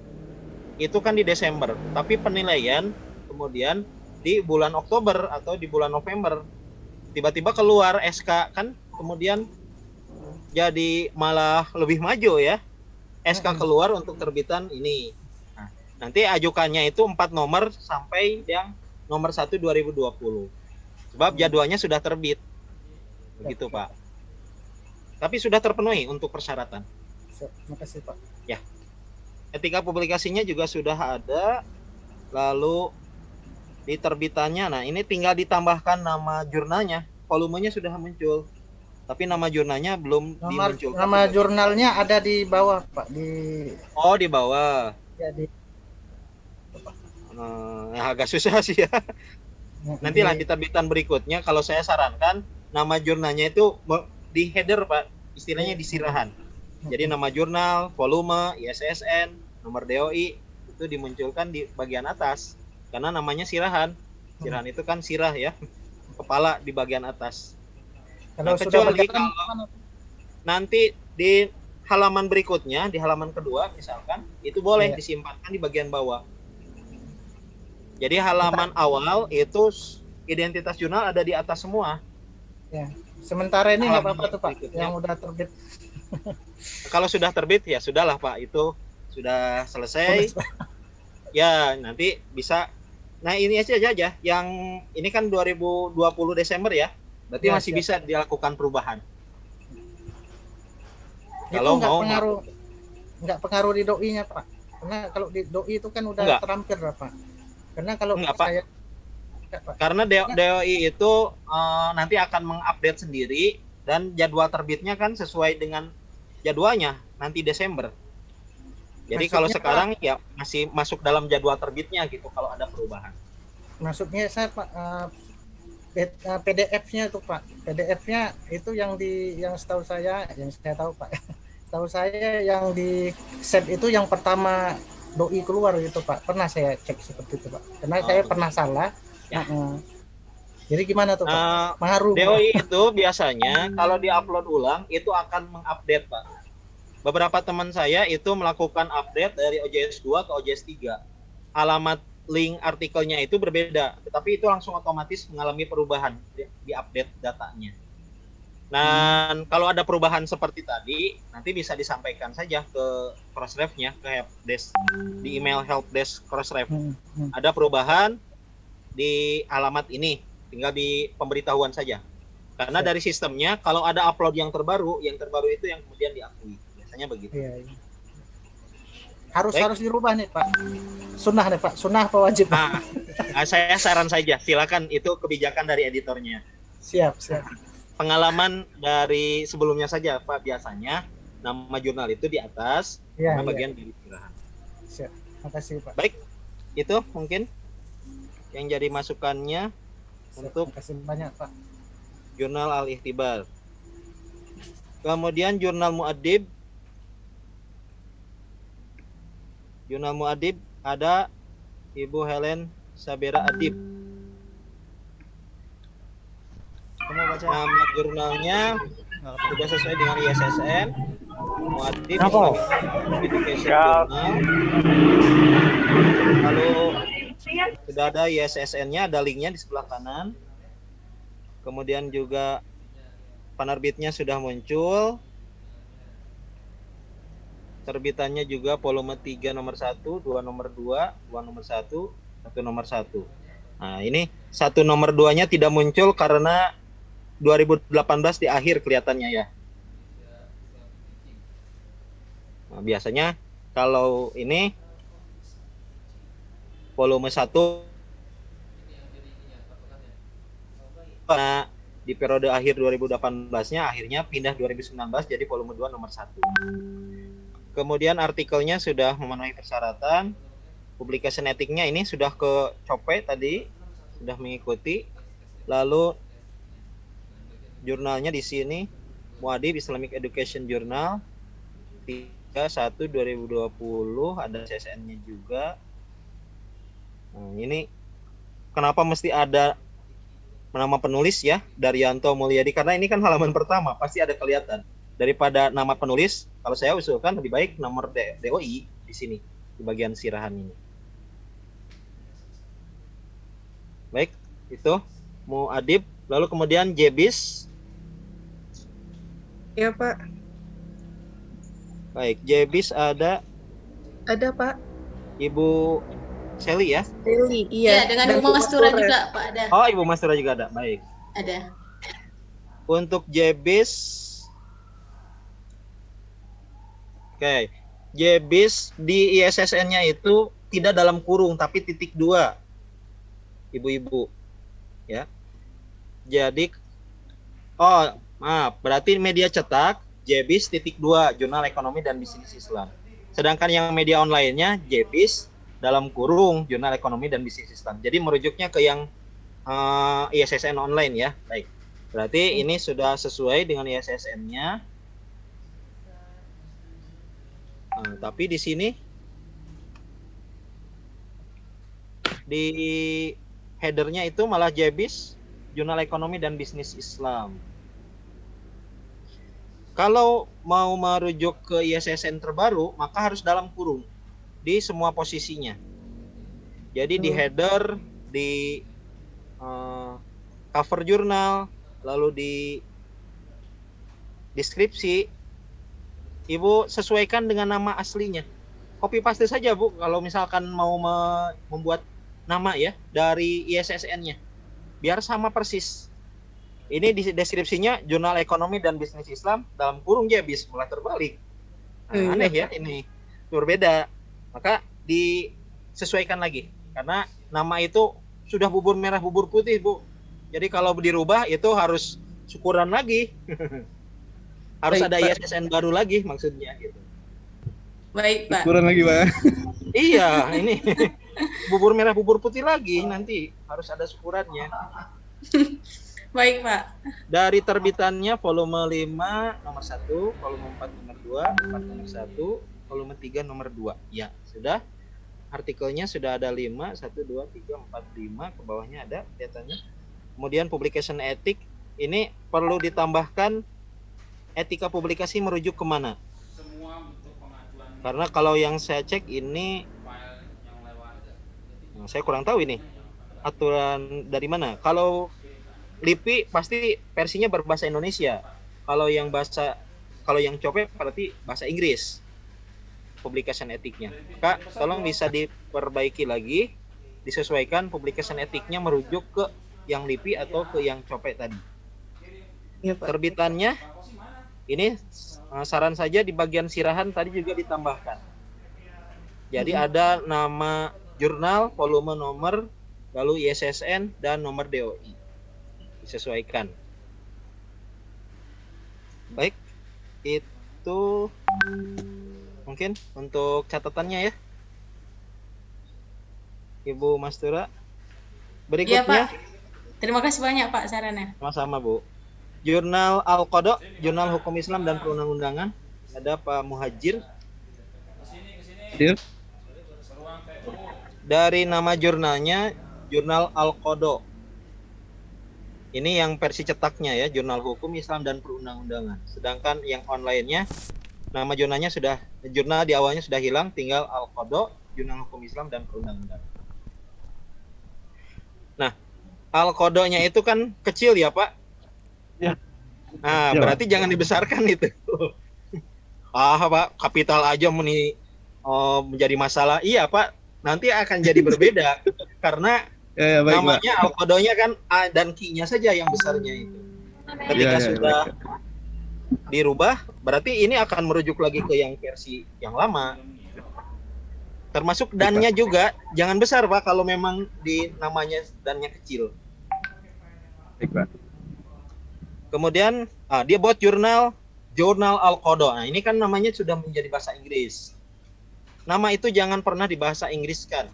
itu kan di Desember, tapi penilaian kemudian di bulan Oktober atau di bulan November. Tiba-tiba keluar SK kan, kemudian jadi malah lebih maju ya. SK keluar untuk terbitan ini. Nah, nanti ajukannya itu 4 nomor sampai yang nomor 1 2020. Sebab jadwalnya sudah terbit. Begitu, Pak. Tapi sudah terpenuhi untuk persyaratan. Terima kasih, Pak. Ya. Etika publikasinya juga sudah ada. Lalu di terbitannya, nah ini tinggal ditambahkan nama jurnalnya. Volumenya sudah muncul. Tapi nama jurnalnya belum dimunculkan. Nama jurnalnya ada di bawah, Pak. Oh, di bawah. Ya, Agak susah sih ya. Nanti lah di terbitan berikutnya, kalau saya sarankan nama jurnalnya itu di header, Pak. Istilahnya di sirahan. Jadi nama jurnal, volume, ISSN, nomor DOI itu dimunculkan di bagian atas karena namanya sirahan. Sirahan itu kan sirah ya, kepala di bagian atas. Kalau Nah, sudah kecuali berjalan, kalau nanti di halaman berikutnya, di halaman kedua misalkan, itu boleh disimpankan di bagian bawah. Jadi halaman awal itu identitas jurnal ada di atas semua. Ya. Sementara ini nggak apa-apa tuh, Pak, berikutnya. yang udah terbit. Kalau sudah terbit ya sudahlah, Pak, itu sudah selesai. Ya, nanti bisa. Nah, ini aja yang ini kan 2020 Desember ya. Berarti masih bisa dilakukan perubahan. Itu Kalau nggak mau pengaruh di doi-nya, Pak. Karena kalau di doi itu kan udah terampil, Pak. Karena kalau saya karena DOI itu nanti akan mengupdate sendiri dan jadwal terbitnya kan sesuai dengan jadwalnya nanti Desember. Jadi kalau sekarang ya masih masuk dalam jadwal terbitnya gitu kalau ada perubahan. Maksudnya saya, Pak, PDF-nya tuh, Pak. PDF-nya itu yang setahu saya, yang saya tahu, Pak. Setahu saya yang di save itu yang pertama doi keluar gitu, Pak. Pernah saya cek seperti itu, Pak. Karena saya pernah salah. Ya. Jadi gimana tuh, Pak? DOI itu biasanya kalau diupload ulang itu akan mengupdate, Pak. Beberapa teman saya itu melakukan update dari OJS 2 ke OJS 3. Alamat link artikelnya itu berbeda, tetapi itu langsung otomatis mengalami perubahan di update datanya. Dan kalau ada perubahan seperti tadi, nanti bisa disampaikan saja ke Crossref-nya, ke helpdesk, di email helpdesk Crossref. Ada perubahan di alamat ini, tinggal di pemberitahuan saja. Karena dari sistemnya, kalau ada upload yang terbaru itu yang kemudian diakui. Biasanya begitu. Iya. Harus dirubah nih, Pak. Sunnah nih, Pak. Sunnah apa wajib? Nah, saya saran saja, silakan, itu kebijakan dari editornya. Siap. Pengalaman dari sebelumnya saja, Pak, biasanya nama jurnal itu di atas, bagian dari istirahat. Siap. Makasih, Pak. Baik, itu mungkin yang jadi masukannya untuk kasih banyak, Pak. Jurnal Al-Ikhtibar. Kemudian Jurnal Muadib. Jurnal Muadib ada Ibu Helen Sabera Adib. Nama jurnalnya sudah sesuai dengan ISSN. Muadib Education Journal. Lalu sudah ada ISSN-nya, ada linknya di sebelah kanan. Kemudian juga penerbitnya sudah muncul. Terbitannya juga volume 3 nomor 1, 2 nomor 2, 2 nomor 1, 1 nomor 1. Nah, ini 1 nomor 2-nya tidak muncul karena 2018 di akhir kelihatannya ya. Nah, biasanya kalau ini volume 1 nah, di periode akhir 2018-nya akhirnya pindah 2019 jadi volume 2 nomor 1. Kemudian artikelnya sudah memenuhi persyaratan. Publication etiknya ini sudah ke Cope tadi, sudah mengikuti. Lalu jurnalnya di sini Muadib Islamic Education Journal 31 2020, ada CSN-nya juga. Nah, ini kenapa mesti ada nama penulis ya, Daryanto Mulyadi, karena ini kan halaman pertama, pasti ada kelihatan. Daripada nama penulis, kalau saya usulkan lebih baik nomor DOI di sini, di bagian sirahan ini. Baik, itu Muadib, lalu kemudian Jebis. Ya Pak, Baik, Jebis ada ada Pak. Ibu Seli ya. Lili, Iya, iya. dengan Dan Bu Mastura Flores. juga Pak ada. Oh, Ibu Mastura juga ada. Baik. Ada. Untuk Jebis, oke, Jebis di ISSN-nya itu tidak dalam kurung tapi titik 2, ibu-ibu, ya. Jadi, oh maaf, berarti media cetak Jebis titik 2, Jurnal Ekonomi dan Bisnis Islam. Sedangkan yang media online-nya Jebis dalam kurung, Jurnal Ekonomi dan Bisnis Islam. Jadi merujuknya ke yang ISSN online ya. Baik. Berarti ini sudah sesuai dengan ISSN-nya. Tapi di sini di header-nya itu malah Jebis Jurnal Ekonomi dan Bisnis Islam. Kalau mau merujuk ke ISSN terbaru, maka harus dalam kurung di semua posisinya. Jadi di header, di cover jurnal, lalu di deskripsi, Ibu sesuaikan dengan nama aslinya. Copy paste saja Bu, kalau misalkan mau membuat nama ya dari ISSN-nya. Biar sama persis. Ini di deskripsinya Jurnal Ekonomi dan Bisnis Islam dalam kurung Jebis, mulai terbalik. Aneh ya ini. Berbeda. Maka disesuaikan lagi. Karena nama itu sudah bubur merah bubur putih Bu. Jadi kalau dirubah itu harus syukuran lagi. Harus Baik, ada Pak. ISSN baru lagi maksudnya gitu. Baik, Pak. Kurang lagi, Pak. Iya, ini bubur merah bubur putih lagi nanti harus ada syukurannya. Baik, Pak. Dari terbitannya volume 5 nomor 1, volume 4 nomor 2, 4 nomor 1, volume 3 nomor 2. Ya, sudah. Artikelnya sudah ada 5, 1 2 3 4 5, ke bawahnya ada kelihatannya. Kemudian publication etik ini perlu ditambahkan etika publikasi merujuk kemana? Karena kalau yang saya cek ini saya kurang tahu ini aturan dari mana. Kalau LIPI pasti versinya berbahasa Indonesia. Kalau yang COPE berarti bahasa Inggris. Publication etiknya. Kak, tolong bisa diperbaiki lagi, disesuaikan publication etiknya merujuk ke yang LIPI atau ke yang COPE tadi. Ya, Pak. Terbitannya ini saran saja di bagian sirahan tadi juga ditambahkan. Jadi ada nama jurnal, volume nomor, lalu ISSN dan nomor DOI. Disesuaikan. Baik, itu mungkin untuk catatannya ya. Ibu Mastura. Iya, Berikutnya, Pak. Terima kasih banyak, Pak, sarannya. sama-sama Bu. Jurnal Al-Qada, Jurnal Hukum Islam dan Perundang-undangan. Ada Pak Muhajir. Dari nama jurnalnya, Jurnal Al-Qada. Ini yang versi cetaknya ya, Jurnal Hukum Islam dan Perundang-undangan. Sedangkan yang online-nya, nama jurnalnya jurnal di awalnya sudah hilang, tinggal Al-Qada, Jurnal Hukum Islam dan Perundang-undangan. Nah, Al-Qada-nya itu kan kecil ya Pak? Ya. Nah, Ya, berarti jangan dibesarkan itu. Pak, kapital aja menjadi masalah. Iya Pak, nanti akan jadi berbeda. Karena Ya, baik, Pak. namanya Al-Qada-nya kan A dan Q-nya saja yang besarnya itu. Ketika sudah dirubah, berarti ini akan merujuk lagi ke yang versi yang lama. Termasuk dan-nya juga jangan besar Pak kalau memang di namanya dan-nya kecil. Baik, Pak. Kemudian dia buat jurnal Al-Qada. Nah, ini kan namanya sudah menjadi bahasa Inggris. Nama itu jangan pernah dibahasa Inggriskan.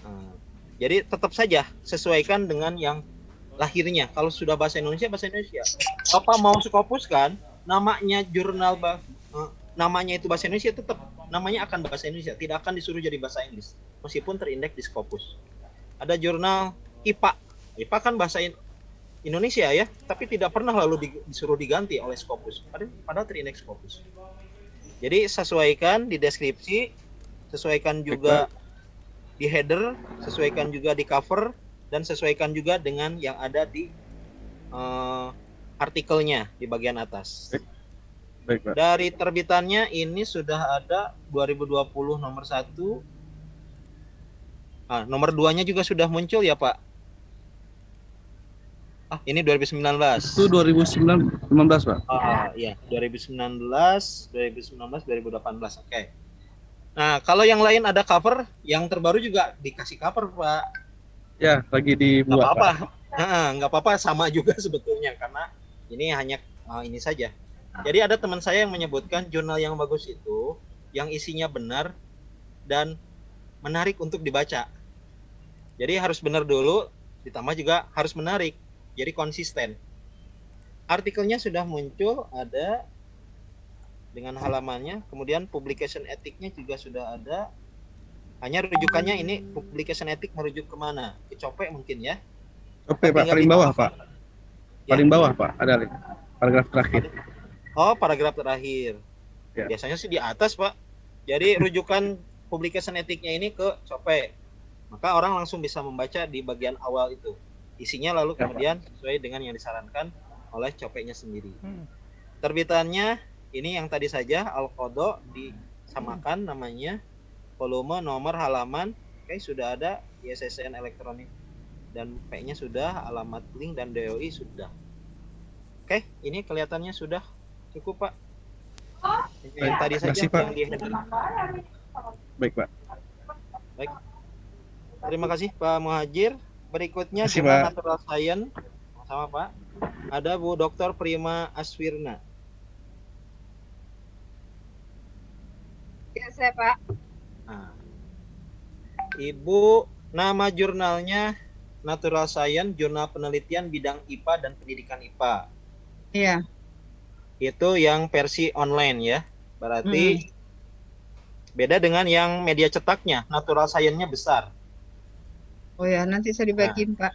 Nah, jadi tetap saja sesuaikan dengan yang lahirnya. Kalau sudah bahasa Indonesia, bahasa Indonesia. Bapak mau Scopus kan, namanya jurnal namanya itu bahasa Indonesia, tetap namanya akan bahasa Indonesia, tidak akan disuruh jadi bahasa Inggris meskipun terindeks di Scopus. Ada jurnal IPA. IPA kan bahasa Indonesia ya, tapi tidak pernah lalu disuruh diganti oleh Scopus. Padahal terindeks Scopus. Jadi sesuaikan di deskripsi, sesuaikan juga di header, sesuaikan juga di cover, dan sesuaikan juga dengan yang ada di artikelnya di bagian atas. Baik, Pak. Dari terbitannya ini sudah ada 2020 nomor 1. Nomor 2-nya juga sudah muncul ya, Pak? Ini 2019. Itu 2019, Pak. Iya, 2019, 2018. Oke. Nah, kalau yang lain ada cover, yang terbaru juga dikasih cover, Pak. Ya, lagi dibuat, Nggak apa-apa. Pak. Nggak apa-apa, sama juga sebetulnya, karena ini hanya ini saja. Jadi ada teman saya yang menyebutkan jurnal yang bagus itu, yang isinya benar dan menarik untuk dibaca. Jadi harus benar dulu, ditambah juga harus menarik. Jadi konsisten. Artikelnya sudah muncul, ada dengan halamannya. Kemudian publication etiknya juga sudah ada. Hanya rujukannya ini publication etik merujuk kemana? Ke Copek mungkin ya? Oke, Pak. Paling bawah, Pak. Paling bawah, Pak. Ada paragraf terakhir. Paragraf terakhir. Ya. Biasanya sih di atas, Pak. Jadi rujukan publication etiknya ini ke Copek. Maka orang langsung bisa membaca di bagian awal itu. Isinya lalu kemudian sesuai dengan yang disarankan oleh Copeknya sendiri. Terbitannya ini yang tadi saja Al-Qodo disamakan namanya, volume, nomor, halaman. Oke, sudah ada ISSN elektronik dan P-nya sudah, alamat link dan DOI sudah. Oke, ini kelihatannya sudah cukup, Pak. Ini yang tadi saja yang di header. Baik, Pak. Baik. Terima kasih Pak Muhajir. Berikutnya Terima kasih, jurnal Pak. Natural Science. Sama Pak. Ada Bu Dr. Prima Aswirna. Ya, saya Pak. Ibu, nama jurnalnya Natural Science, Jurnal Penelitian Bidang IPA dan Pendidikan IPA. Iya. Itu yang versi online ya. Berarti beda dengan yang media cetaknya. Natural Science-nya besar. Oh ya, nanti saya dibagiin, Pak.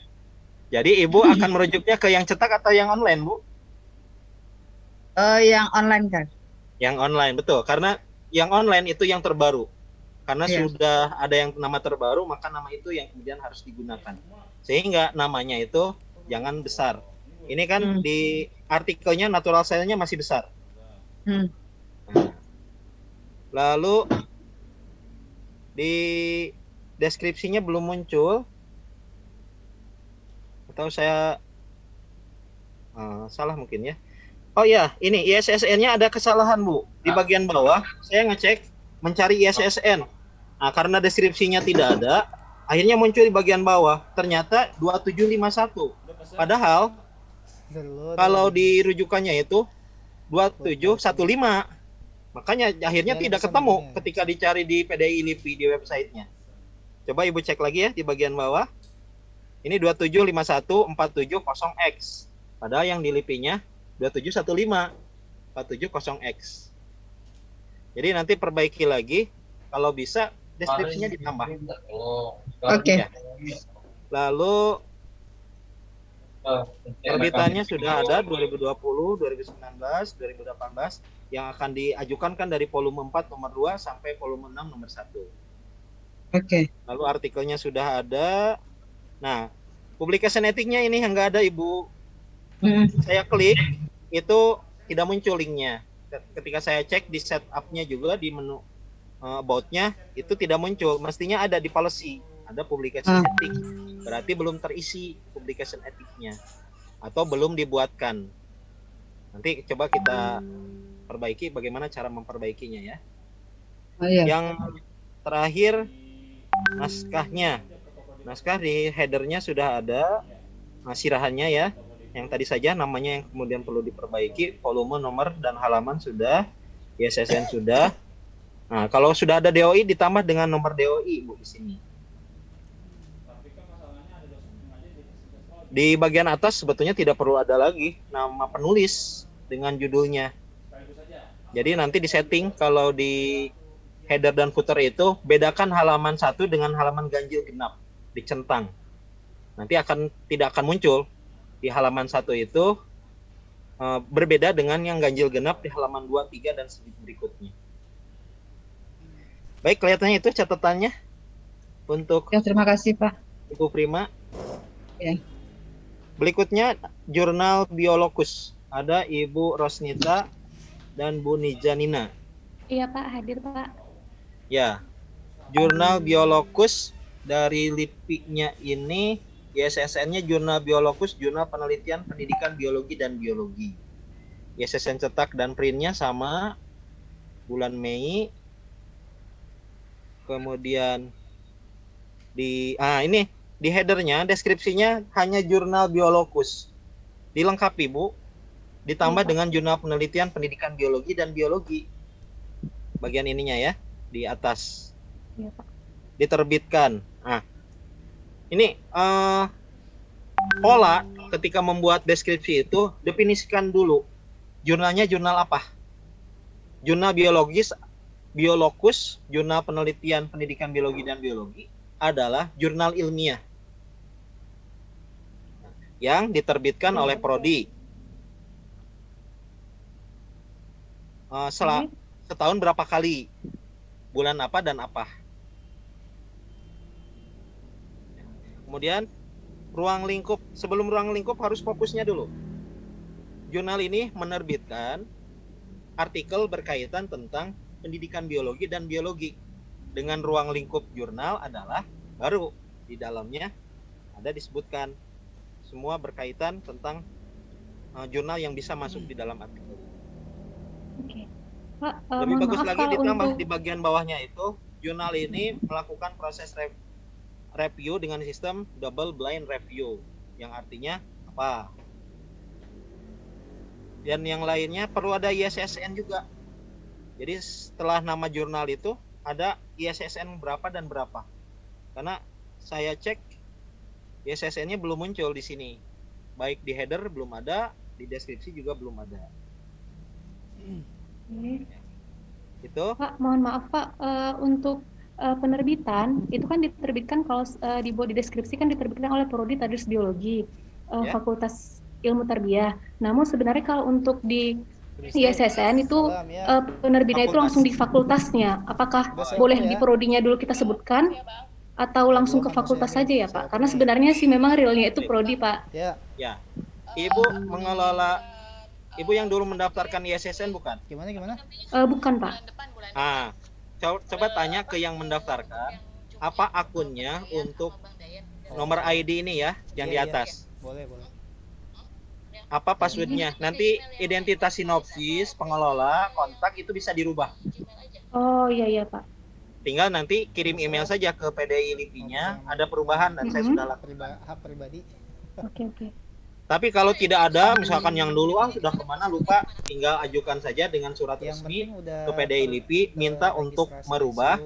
Jadi Ibu akan merujuknya ke yang cetak atau yang online, Bu? Yang online kan? Yang online, betul. Karena yang online itu yang terbaru. Karena sudah ada yang nama terbaru, maka nama itu yang kemudian harus digunakan. Sehingga namanya itu jangan besar. Ini kan di artikelnya Natural Science-nya masih besar. Nah, lalu di deskripsinya belum muncul. Atau saya salah mungkin ya. Oh ya, ini ISSN-nya ada kesalahan, Bu. Di bagian bawah, saya ngecek mencari ISSN. Nah, karena deskripsinya tidak ada, akhirnya muncul di bagian bawah. Ternyata 2751. Padahal, kalau di rujukannya itu 2715. Makanya akhirnya tidak ketemu ketika dicari di PDI LIPI di websitenya. Coba Ibu cek lagi ya di bagian bawah. Ini 2751470X. Padahal yang di LIPI-nya 2715 470X. Jadi nanti perbaiki lagi, kalau bisa deskripsinya ditambah. Oke. Ya. Lalu terbitannya sudah ada 2020, 2019, 2018 yang akan diajukan kan dari volume 4 nomor 2 sampai volume 6 nomor 1. Oke. Lalu artikelnya sudah ada. Nah, publication etiknya ini yang nggak ada, Ibu. Saya klik, itu tidak muncul linknya. Ketika saya cek di setup-nya juga di menu about-nya, itu tidak muncul. Mestinya ada di policy, ada publication etik. Berarti belum terisi publication etiknya. Atau belum dibuatkan. Nanti coba kita perbaiki bagaimana cara memperbaikinya ya. Oh, iya. Yang terakhir, naskahnya. Naskah di headernya sudah ada, sirahannya ya. Yang tadi saja namanya yang kemudian perlu diperbaiki, volume, nomor, dan halaman sudah, ISSN sudah. Nah, kalau sudah ada DOI ditambah dengan nomor DOI, Bu, di sini. Di bagian atas sebetulnya tidak perlu ada lagi nama penulis dengan judulnya. Jadi nanti di setting kalau di header dan footer itu bedakan halaman 1 dengan halaman ganjil genap. Dicentang. Nanti tidak akan muncul. di halaman 1 itu berbeda dengan yang ganjil genap di halaman 2, 3 dan berikutnya. Baik, kelihatannya itu catatannya untuk Ya, terima kasih Pak. Ibu Prima. Ya. Berikutnya jurnal Biologus. Ada Ibu Rosnita dan Bu Nijanina. Iya Pak, hadir Pak. Ya. Jurnal Biologus dari LIPI-nya ini ISSN-nya Jurnal Biologus, Jurnal Penelitian Pendidikan Biologi dan Biologi. ISSN cetak dan printnya sama bulan Mei. Kemudian di ini di headernya, deskripsinya hanya Jurnal Biologus. Dilengkapi, Bu. Ditambah dengan Jurnal Penelitian Pendidikan Biologi dan Biologi. Bagian ininya ya, di atas. Iya Pak. Diterbitkan. Ini pola ketika membuat deskripsi itu definisikan dulu jurnalnya jurnal apa. Jurnal Biologus, Jurnal Penelitian Pendidikan Biologi dan Biologi adalah jurnal ilmiah yang diterbitkan oleh Prodi. Setahun berapa kali? Bulan apa dan apa? Kemudian ruang lingkup, sebelum ruang lingkup harus fokusnya dulu. Jurnal ini menerbitkan artikel berkaitan tentang pendidikan biologi dan biologi. Dengan ruang lingkup jurnal adalah baru di dalamnya ada disebutkan semua berkaitan tentang jurnal yang bisa masuk di dalam artikel. Oke. Pak, Lebih bagus maaf, lagi Pak, ditambah untuk di bagian bawahnya itu jurnal ini melakukan proses review dengan sistem double blind review, yang artinya apa? Dan yang lainnya perlu ada ISSN juga. Jadi setelah nama jurnal itu ada ISSN berapa dan berapa. Karena saya cek ISSN-nya belum muncul di sini. Baik di header belum ada, di deskripsi juga belum ada. Itu. Pak, mohon maaf Pak, untuk penerbitan itu kan diterbitkan kalau di body deskripsi kan diterbitkan oleh Prodi Tadris Biologi, Fakultas Ilmu Tarbiyah. Namun sebenarnya kalau untuk di ISSN itu penerbitnya itu langsung di fakultasnya. Apakah boleh di prodinya dulu kita sebutkan atau langsung ke fakultas saja ya Pak? Karena sebenarnya sih memang realnya itu prodi Pak. Ya. Ibu mengelola, Ibu yang dulu mendaftarkan ISSN bukan? Gimana? Bukan Pak. Coba tanya ke yang mendaftarkan, apa akunnya untuk nomor ID ini ya, yang di atas. Boleh. Apa passwordnya? Nanti identitas sinopsis, pengelola, kontak itu bisa dirubah. Oh iya Pak. Tinggal nanti kirim email saja ke PDI LIPI-nya, ada perubahan dan saya sudah lakukan. Hak pribadi. Oke. Tapi kalau tidak ada, misalkan yang dulu sudah kemana lupa, tinggal ajukan saja dengan surat resmi ke PDI LIPI, minta untuk merubah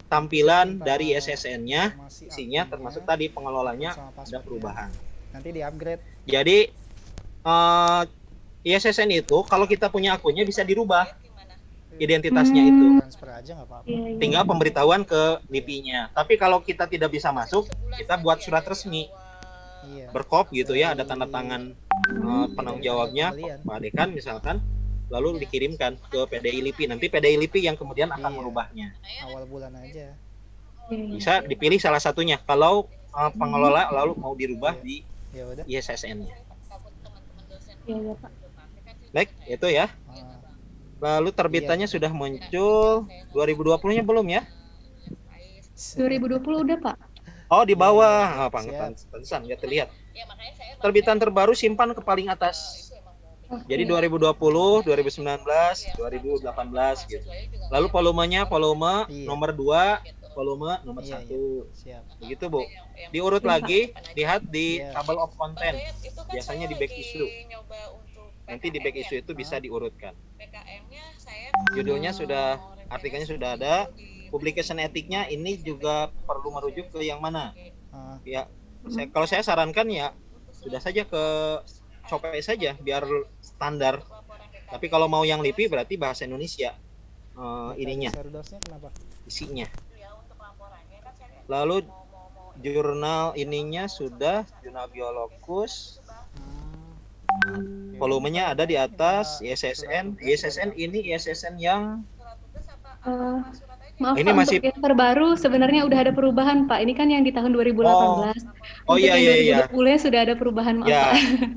tampilan dari SSN-nya, isinya termasuk tadi pengelolanya ada perubahan. Nanti di-upgrade. Jadi ISSN itu kalau kita punya akunnya bisa dirubah identitasnya itu. Transfer aja nggak apa-apa. Tinggal pemberitahuan ke LIPI-nya. Tapi kalau kita tidak bisa masuk, kita buat surat resmi. Berkop gitu ya, ada tanda tangan penanggung jawabnya, Pak Dekan misalkan, lalu dikirimkan ke PDI LIPI. Nanti PDI LIPI yang kemudian akan merubahnya. Awal bulan aja. Bisa dipilih salah satunya. Kalau pengelola lalu mau dirubah di ISSN-nya. Iya Pak. Baik, itu ya. Lalu terbitannya sudah muncul. 2020-nya belum ya? 2020 udah Pak. Oh, di bawah. Pantesan nggak terlihat. Terbitan terbaru simpan ke paling atas. Jadi 2020, 2019, 2018 gitu. Lalu volumenya volume nomor 2, volume nomor 1. Begitu, Bu. Diurut lagi, lihat di table of content. Biasanya di back issue. Nanti di back issue itu bisa diurutkan. Judulnya sudah, artikelnya sudah ada. Publication etiknya ini juga perlu merujuk ke yang mana? Ya, kalau saya sarankan ya sudah saja ke Shopee saja biar standar. Tapi kalau mau yang LIPI berarti bahasa Indonesia ininya, isinya. Lalu jurnal ininya sudah, jurnal Biologus. Volumenya ada di atas ISSN. ISSN ini ISSN yang Maaf ini Pak, masih untuk yang terbaru sebenarnya udah ada perubahan Pak. Ini kan yang di tahun 2018. Oh Untuk iya yang iya iya. 2020 sudah ada perubahan, maaf Pak. Ya,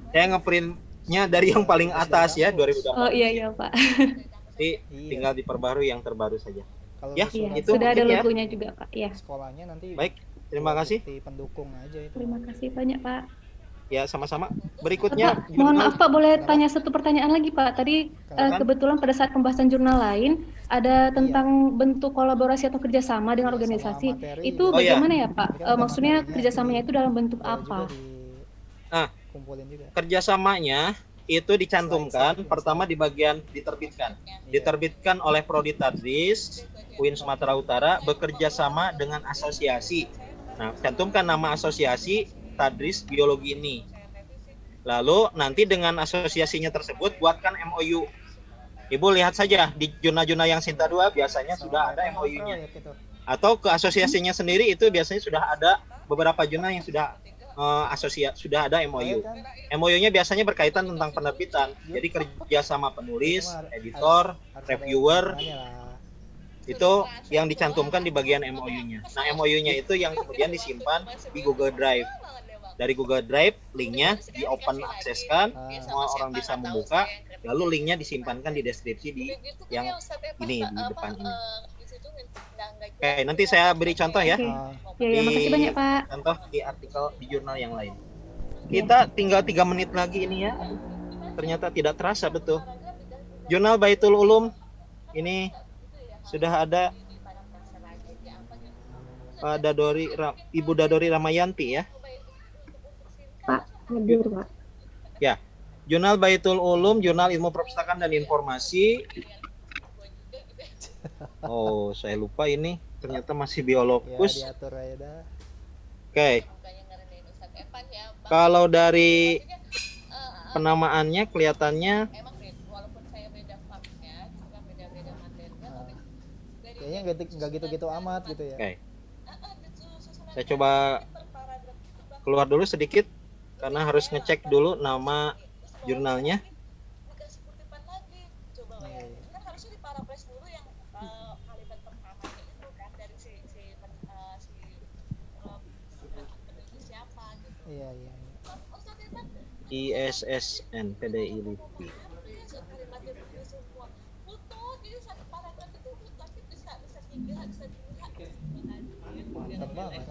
saya ngeprintnya dari yang paling atas ya 2018. Oh iya iya Pak. Jadi tinggal diperbarui yang terbaru saja. Kalau Ya, Iya, itu sudah ada mungkin ya. logonya juga Pak. Iya. Sekolahnya nanti Baik, terima kasih. bukti pendukung aja itu. Terima kasih banyak Pak. Ya, sama-sama. Berikutnya Pak, mohon jurnal. maaf Pak, boleh tanya satu pertanyaan lagi Pak. Tadi kebetulan pada saat pembahasan jurnal lain ada tentang bentuk kolaborasi atau kerjasama dengan organisasi. Itu Oh, iya. bagaimana ya Pak? Maksudnya kerjasamanya itu dalam bentuk apa? Nah, kumpulin juga. kerjasamanya itu dicantumkan pertama di bagian diterbitkan oleh Prodi Tadris UIN Sumatera Utara bekerja sama dengan asosiasi. Nah, cantumkan nama asosiasi Tadris Biologi ini. Lalu nanti dengan asosiasinya tersebut buatkan MOU. Ibu lihat saja di jurnal-jurnal yang Sinta 2 biasanya sudah ada MOU-nya. Atau ke asosiasinya sendiri itu biasanya sudah ada beberapa jurnal yang sudah sudah ada MOU. MOU-nya biasanya berkaitan tentang penerbitan. Jadi kerja sama penulis, editor, reviewer, itu yang dicantumkan di bagian MOU-nya. Nah, MOU-nya itu yang kemudian disimpan di Google Drive. Dari Google Drive, linknya di open akseskan, semua orang bisa membuka, lalu linknya disimpankan di deskripsi di yang ini, di depan ini. Oke, nanti saya beri contoh ya. Ya, makasih banyak Pak. Contoh di artikel di jurnal yang lain. Kita tinggal 3 menit lagi ini ya. Ternyata tidak terasa betul. Jurnal Baitul Ulum ini sudah ada Ibu Dadori Ramayanti ya. Pak, hadir Pak. Ya, Jurnal Baitul Ulum, Jurnal Ilmu Perpustakaan dan Informasi. Oh, saya lupa ini. Ternyata masih biologus. Ya, diatur aja dah. Oke. Kalau dari penamaannya kelihatannya Kayaknya nggak gitu-gitu amat gitu ya. Oke. Saya coba keluar dulu sedikit karena harus ngecek dulu nama jurnalnya. Iya, iya. ISSN PDI LIPI. Mantap banget.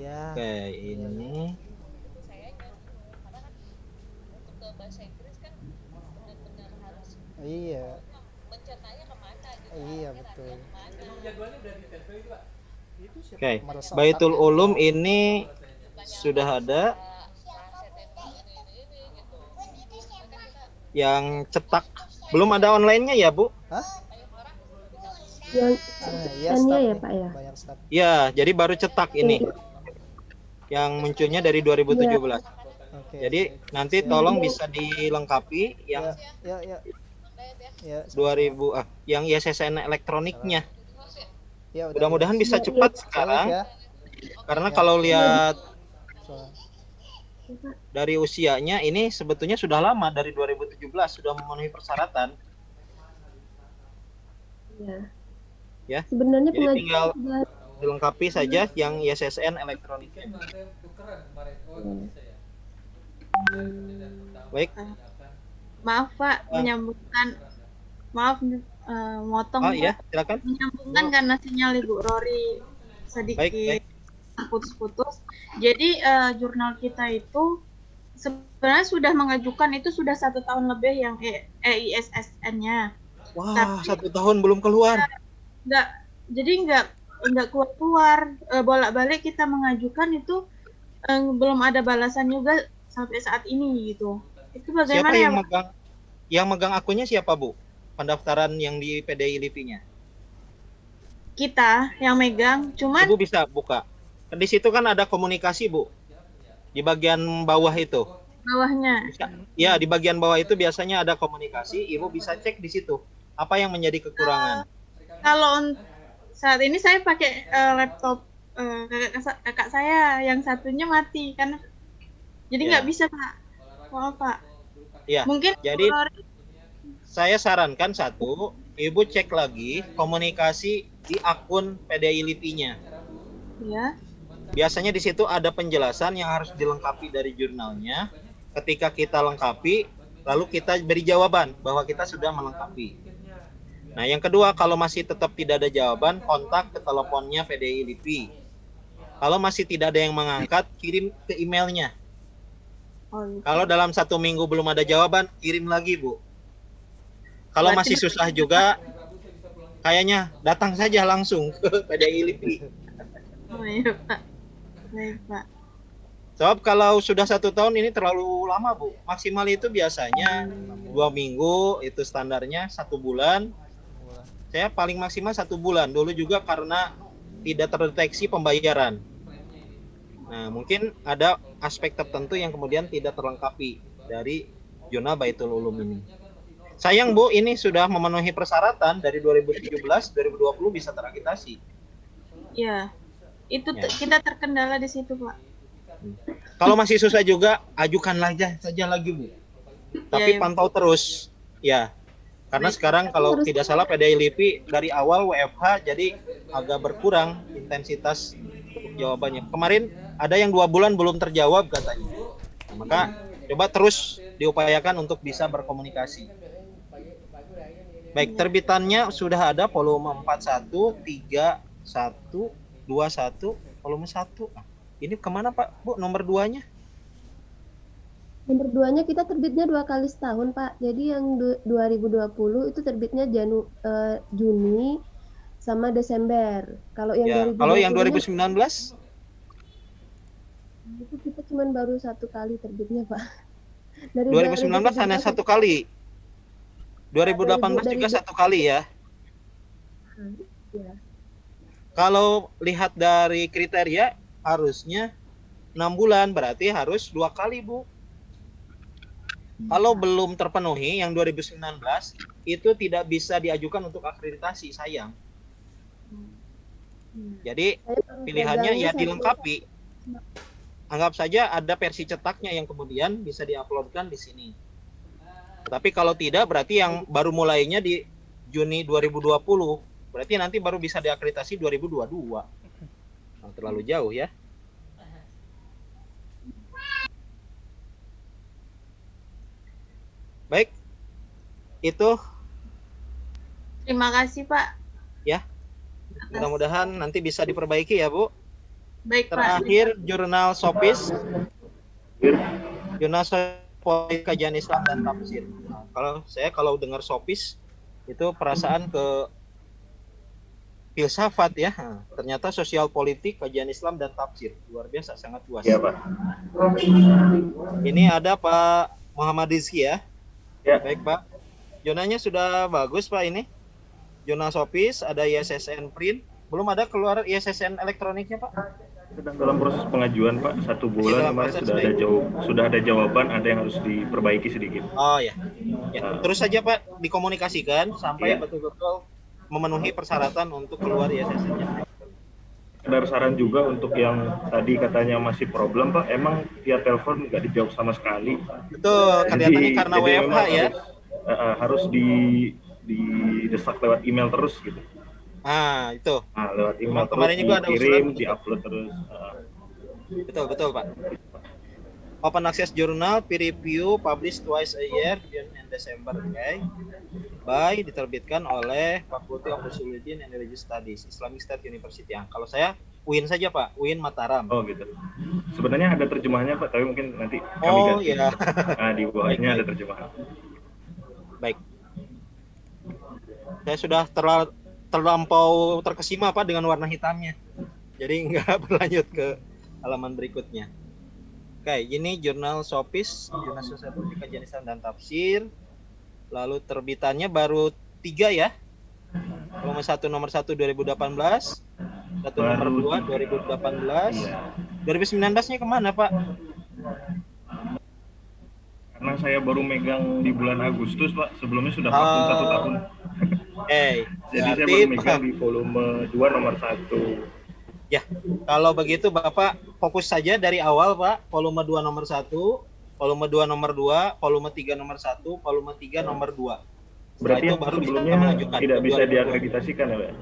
Ya. Oke, ini Iya. Iya, betul. oke. Baitul Ulum ini sudah ada yang cetak. Belum ada online-nya ya, Bu? Hah? Yang ya Pak ya. Ya, jadi baru cetak ini. Yang munculnya dari 2017. Jadi nanti tolong bisa dilengkapi yang Ya, 2000 yang ISSN elektroniknya. Ya, Mudah-mudahan bisa cepat sekarang. Karena kalau lihat dari usianya ini sebetulnya sudah lama, dari 2017 sudah memenuhi persyaratan. Iya. Ya. Sebenarnya Jadi pengajian tinggal juga dilengkapi saja yang ISSN elektroniknya. Baik. Maaf Pak, menyambungkan, maaf motong. Oh iya, silakan. Menyambungkan karena sinyal Ibu Rory sedikit Baik. putus-putus. Jadi jurnal kita itu sebenarnya sudah mengajukan itu sudah 1 tahun lebih yang EISSN-nya. Wah, 1 tahun belum keluar. Nggak keluar. Bolak-balik kita mengajukan itu belum ada balasan juga sampai saat ini gitu. Itu bagaimana Siapa yang megang akunnya siapa, Bu? Pendaftaran yang di PDI LIPI-nya? Kita yang megang, cuman Ibu bisa buka. Di situ kan ada komunikasi, Bu. Di bagian bawah itu. bawahnya. Ya, di bagian bawah itu biasanya ada komunikasi. Ibu bisa cek di situ. Apa yang menjadi kekurangan? Kalau saat ini saya pakai laptop kakak saya, yang satunya mati karena Jadi Ya. nggak bisa Pak. Maaf Pak. Ya. Mungkin Jadi saya sarankan satu, Ibu cek lagi komunikasi di akun PDI LIPI-nya. ya. Biasanya di situ ada penjelasan yang harus dilengkapi dari jurnalnya. Ketika kita lengkapi, lalu kita beri jawaban bahwa kita sudah melengkapi. Nah, yang kedua, kalau masih tetap tidak ada jawaban, kontak ke teleponnya PDI LIPI. Kalau masih tidak ada yang mengangkat, kirim ke emailnya. Oh, gitu. Kalau dalam 1 minggu belum ada jawaban, kirim lagi, Bu. Kalau Berarti masih susah juga, kayaknya datang saja langsung ke PDI LIPI. Oh iya Pak. Baik Pak. Sebab kalau sudah 1 tahun ini terlalu lama, Bu. Maksimal itu biasanya 2 minggu, itu standarnya 1 bulan. Saya paling maksimal 1 bulan. Dulu juga karena tidak terdeteksi pembayaran. Nah, mungkin ada aspek tertentu yang kemudian tidak terlengkapi dari Jurnal Baitul Ulum ini. Sayang, Bu, ini sudah memenuhi persyaratan dari 2017, 2020 bisa terakreditasi. Ya. Itu Ya. kita terkendala di situ Pak. Kalau masih susah juga, ajukan saja lagi, Bu. Tapi Ya. pantau terus. Ya. Karena sekarang kalau tidak salah PDI LIPI dari awal WFH jadi agak berkurang intensitas untuk jawabannya. Kemarin ada yang 2 bulan belum terjawab katanya. Nah, maka coba terus diupayakan untuk bisa berkomunikasi. Baik, terbitannya sudah ada volume 41, 31, 21, volume 1. Nah, ini kemana Pak? Bu, nomor 2-nya? Nomor 2-nya kita terbitnya 2 kali setahun, Pak. Jadi yang 2020 itu terbitnya Juni sama Desember. Kalau yang Ya, 2020 kalau yang 2019? itu kita cuma baru 1 kali terbitnya, Pak. Dari 2019 hanya 1 kali. 2018 juga 1 kali ya. Ya. Kalau lihat dari kriteria harusnya 6 bulan, berarti harus 2 kali, Bu. Kalau belum terpenuhi yang 2019 itu tidak bisa diajukan untuk akreditasi, sayang. Jadi pilihannya ya dilengkapi. Anggap saja ada versi cetaknya yang kemudian bisa diuploadkan di sini. Tapi kalau tidak berarti yang baru mulainya di Juni 2020. Berarti nanti baru bisa diakreditasi 2022. Nah, terlalu jauh ya. Baik. Itu Terima kasih Pak. ya. Mudah-mudahan nanti bisa diperbaiki ya, Bu. Baik Pak. Terakhir jurnal Sopis. Jurnal Sopis Kajian Islam dan Tafsir. Nah, kalau dengar Sopis itu perasaan ke filsafat ya. Nah, ternyata sosial politik, kajian Islam dan tafsir. Luar biasa, sangat luas. Iya, Pak. Ini ada Pak Muhammad Rizky ya. Ya. Baik, Pak. Jurnalnya sudah bagus, Pak, ini. Jurnal Sopis, ada ISSN print. Belum ada keluar ISSN elektroniknya, Pak? Sedang dalam proses pengajuan, Pak. 1 bulan Dalam kemarin proses, sudah ada jawaban, ada yang harus diperbaiki sedikit. Oh ya. Terus saja Pak dikomunikasikan sampai Ya. betul-betul memenuhi persyaratan untuk keluar ISSN-nya. Ada saran juga untuk yang tadi katanya masih problem, Pak. Emang via telepon nggak dijawab sama sekali. Betul, kelihatannya karena WFH memang ya. Harus didesak lewat email terus gitu. Ah, itu. Nah, lewat email Kemarin juga ada dikirim, usulan diupload terus. Betul Pak. Open access journal, peer review, published twice a year, June and December, okay. By diterbitkan oleh Faculty of Usuluddin and Religious Studies, Islamic State University. Kalau saya UIN saja Pak, UIN Mataram. Oh gitu. Sebenarnya ada terjemahannya Pak, tapi mungkin nanti kami ganti. Iya. Nah, di bawahnya ada terjemahan. Baik. Saya sudah terlampau terkesima Pak dengan warna hitamnya. Jadi nggak berlanjut ke halaman berikutnya. Oke, ini jurnal Sopis, jurnal sosial politik kajian Islam dan tafsir. Lalu terbitannya baru 3 ya. Nomor 1 2018, nomor 2 2018. 2019-nya kemana Pak? Karena saya baru megang di bulan Agustus Pak, sebelumnya sudah vakum 1 tahun. Jadi saya baru megang di volume 2 nomor 1. Ya, kalau begitu Bapak fokus saja dari awal Pak, volume 2 nomor 1, volume 2 nomor 2, volume 3 nomor 1, volume 3 nomor 2. Setelah Berarti itu yang baru bisa sebelumnya mengajukan. tidak bisa 2020. diakreditasikan ya Pak?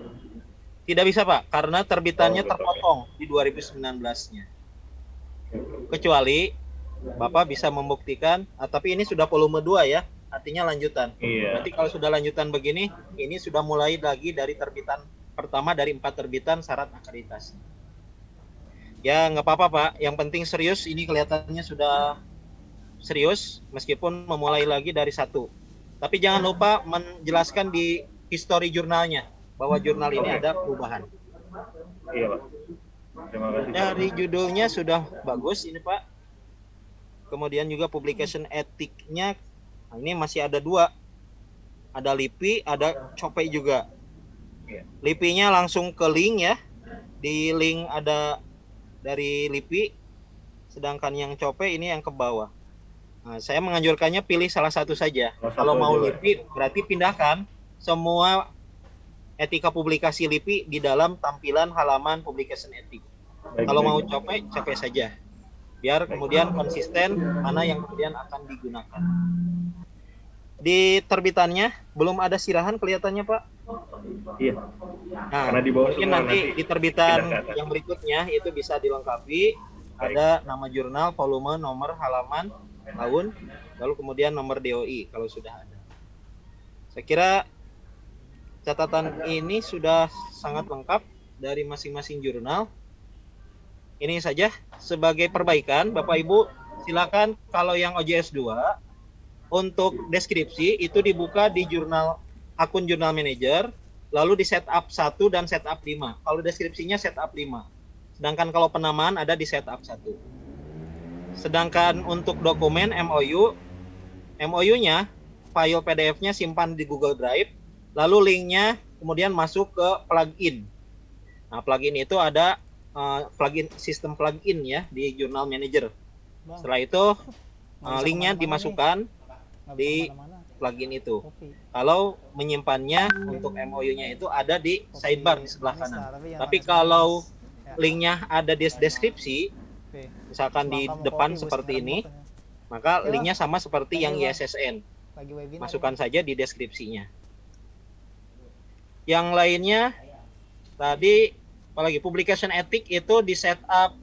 Tidak bisa Pak, karena terbitannya Oh, betul. terpotong di 2019-nya. Kecuali Bapak bisa membuktikan, tapi ini sudah volume 2 ya, artinya lanjutan. Iya. Berarti kalau sudah lanjutan begini, ini sudah mulai lagi dari terbitan pertama dari 4 terbitan syarat akreditasi. Ya nggak apa-apa Pak, yang penting serius, ini kelihatannya sudah serius meskipun memulai lagi dari 1. Tapi jangan lupa menjelaskan di history jurnalnya bahwa jurnal ini ada perubahan. Iya Pak. Terima kasih. Dari judulnya sudah bagus ini Pak. Kemudian juga publication etiknya, nah, ini masih ada 2. Ada LIPI, ada COPE juga. LIPI-nya langsung ke link ya. Di link ada dari LIPI, sedangkan yang COPE ini yang ke bawah. Nah, saya menganjurkannya pilih salah satu saja. Kalau mau LIPI berarti pindahkan semua etika publikasi LIPI di dalam tampilan halaman publication etik. Kalau mau COPE saja. Biar kemudian konsisten mana yang kemudian akan digunakan. Di terbitannya belum ada sirahan kelihatannya Pak. Iya. Nah, Karena di bawah mungkin semua nanti di terbitan pindah ke atas. yang berikutnya itu bisa dilengkapi. Ada nama jurnal, volume, nomor, halaman, tahun, lalu kemudian nomor DOI kalau sudah ada. Saya kira catatan ini sudah sangat lengkap dari masing-masing jurnal. Ini saja sebagai perbaikan, Bapak Ibu silakan kalau yang OJS 2 untuk deskripsi itu dibuka di jurnal akun jurnal manager, lalu di setup 1 dan setup 5. Kalau deskripsinya setup 5. Sedangkan kalau penamaan ada di setup 1. Sedangkan untuk dokumen MOU-nya file PDF-nya simpan di Google Drive, lalu linknya kemudian masuk ke plugin. Nah, plugin itu ada plugin sistem plugin ya di Journal Manager. Setelah itu linknya dimasukkan di plugin itu. Kalau menyimpannya untuk MOU-nya itu ada di sidebar di sebelah kanan. Tapi kalau linknya ada di deskripsi, misalkan di depan seperti ini, maka linknya sama seperti yang ISSN. Masukkan saja di deskripsinya. Yang lainnya tadi apalagi publication etik itu di setup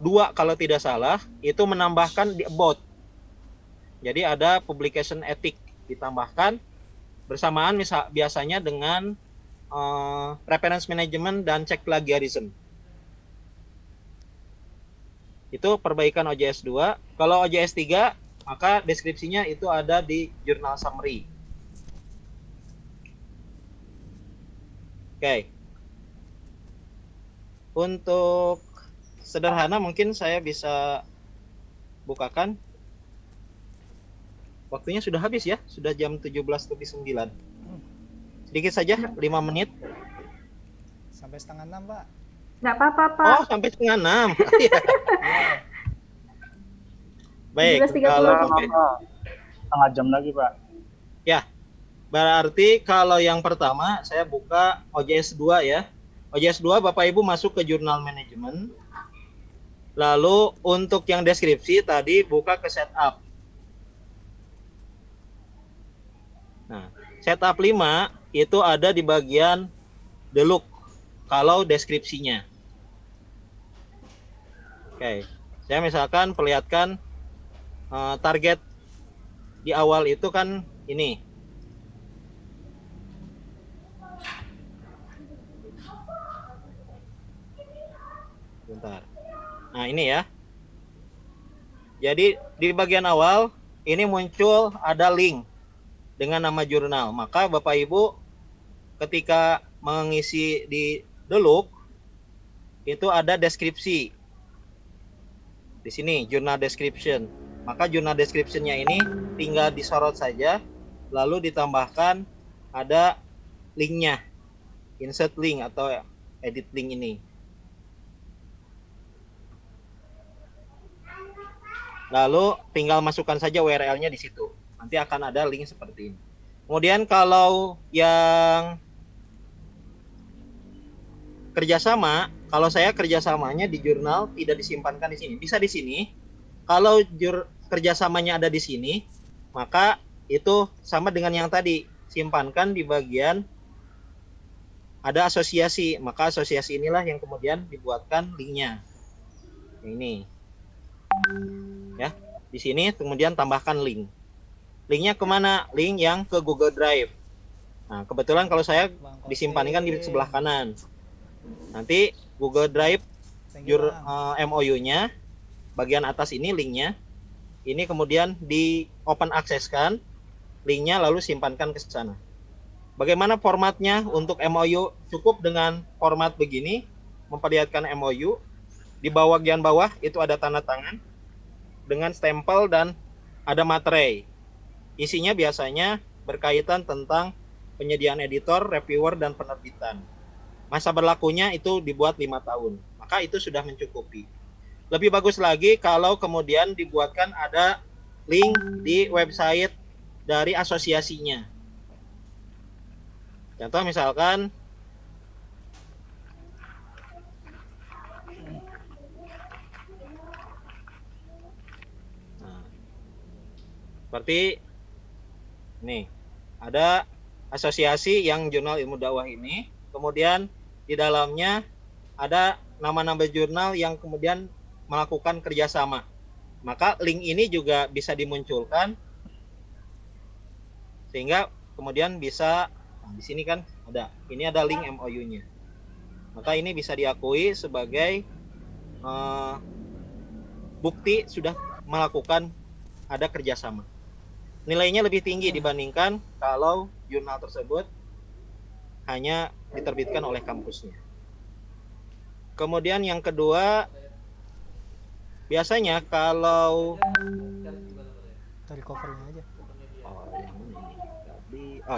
2 kalau tidak salah, itu menambahkan di about. Jadi ada publication etik ditambahkan bersamaan biasanya dengan reference management dan cek plagiarism. Itu perbaikan OJS 2. Kalau OJS 3, maka deskripsinya itu ada di journal summary. Oke. Untuk sederhana mungkin saya bisa bukakan. Waktunya sudah habis ya, sudah jam 17:09. Sedikit saja, 5 menit. Sampai setengah 6, Pak. Nggak apa-apa, Pak. Oh, sampai setengah 6. Baik, 17.30. kalau setengah jam lagi, Pak. ya, berarti kalau yang pertama saya buka OJS 2 ya. OJS 2 Bapak Ibu masuk ke jurnal manajemen. Lalu untuk yang deskripsi tadi buka ke setup. Nah, setup 5 itu ada di bagian the look kalau deskripsinya. Oke, saya misalkan perlihatkan target di awal itu kan ini. Bentar. Nah, ini ya. Jadi di bagian awal ini muncul ada link dengan nama jurnal. Maka Bapak Ibu ketika mengisi di the look itu ada deskripsi. Di sini jurnal description. Maka jurnal description-nya ini tinggal disorot saja lalu ditambahkan ada linknya. Insert link atau edit link ini. Lalu tinggal masukkan saja URL-nya di situ. Nanti akan ada link seperti ini. Kemudian kalau yang kerjasama, Kalau saya kerjasamanya di jurnal tidak disimpankan di sini, bisa di sini. Kalau kerjasamanya ada di sini, maka itu sama dengan yang tadi, simpankan di bagian ada asosiasi, maka asosiasi inilah yang kemudian dibuatkan linknya. Ini, ya, di sini kemudian tambahkan link. Linknya kemana? Link yang ke Google Drive. Nah, kebetulan kalau saya disimpankan di sebelah kanan. Nanti Google Drive MOU-nya bagian atas ini linknya. Ini kemudian di open access-kan linknya lalu simpankan ke sana. Bagaimana formatnya untuk MOU? Cukup dengan format begini, memperlihatkan MOU. Di bagian bawah itu ada tanda tangan dengan stempel dan ada materai. Isinya biasanya berkaitan tentang penyediaan editor, reviewer, dan penerbitan. Masa berlakunya itu dibuat 5 tahun. Maka itu sudah mencukupi. Lebih bagus lagi kalau kemudian dibuatkan ada link di website dari asosiasinya. Contoh misalkan seperti nih, ada asosiasi yang jurnal ilmu dakwah ini, kemudian di dalamnya ada nama-nama jurnal yang kemudian melakukan kerjasama. Maka link ini juga bisa dimunculkan sehingga kemudian bisa, nah, di sini kan ini ada link MOU-nya. Maka ini bisa diakui sebagai bukti sudah melakukan ada kerjasama. Nilainya lebih tinggi dibandingkan kalau jurnal tersebut hanya diterbitkan oleh kampusnya. Kemudian yang kedua, biasanya kalau dari covernya aja.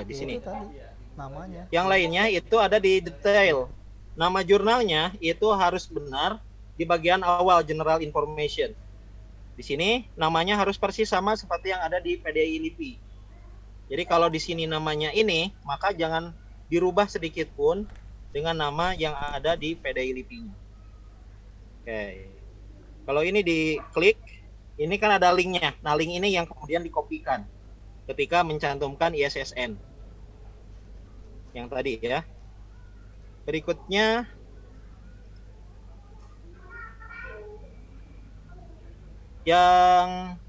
Di sini. Tadi, namanya. Yang lainnya itu ada di detail. Nama jurnalnya itu harus benar di bagian awal general information. Di sini namanya harus persis sama seperti yang ada di PDI LIPI. Jadi kalau di sini namanya ini, maka jangan dirubah sedikit pun dengan nama yang ada di PDI LIPI-nya. Oke. Kalau ini diklik, ini kan ada linknya. Nah, link ini yang kemudian dikopikan ketika mencantumkan ISSN. Yang tadi ya. Berikutnya yang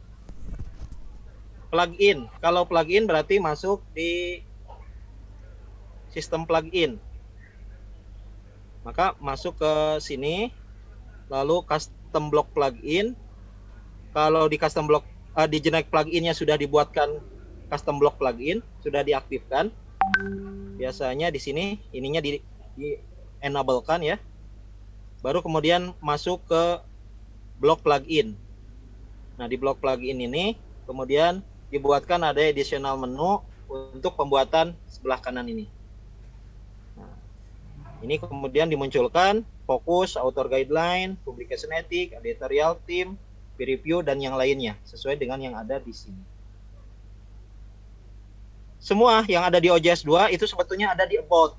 plugin. Kalau plugin berarti masuk di sistem plugin. Maka masuk ke sini, lalu custom block plugin. Kalau di custom block di Genetic pluginnya sudah dibuatkan custom block plugin, sudah diaktifkan. Biasanya di sini ininya di enablekan ya. Baru kemudian masuk ke block plugin. Nah, di blok plugin ini kemudian dibuatkan ada additional menu untuk pembuatan sebelah kanan ini. Nah, ini kemudian dimunculkan fokus, author guideline, publication ethic, editorial team, peer review, dan yang lainnya sesuai dengan yang ada di sini. Semua yang ada di OJS 2 itu sebetulnya ada di about.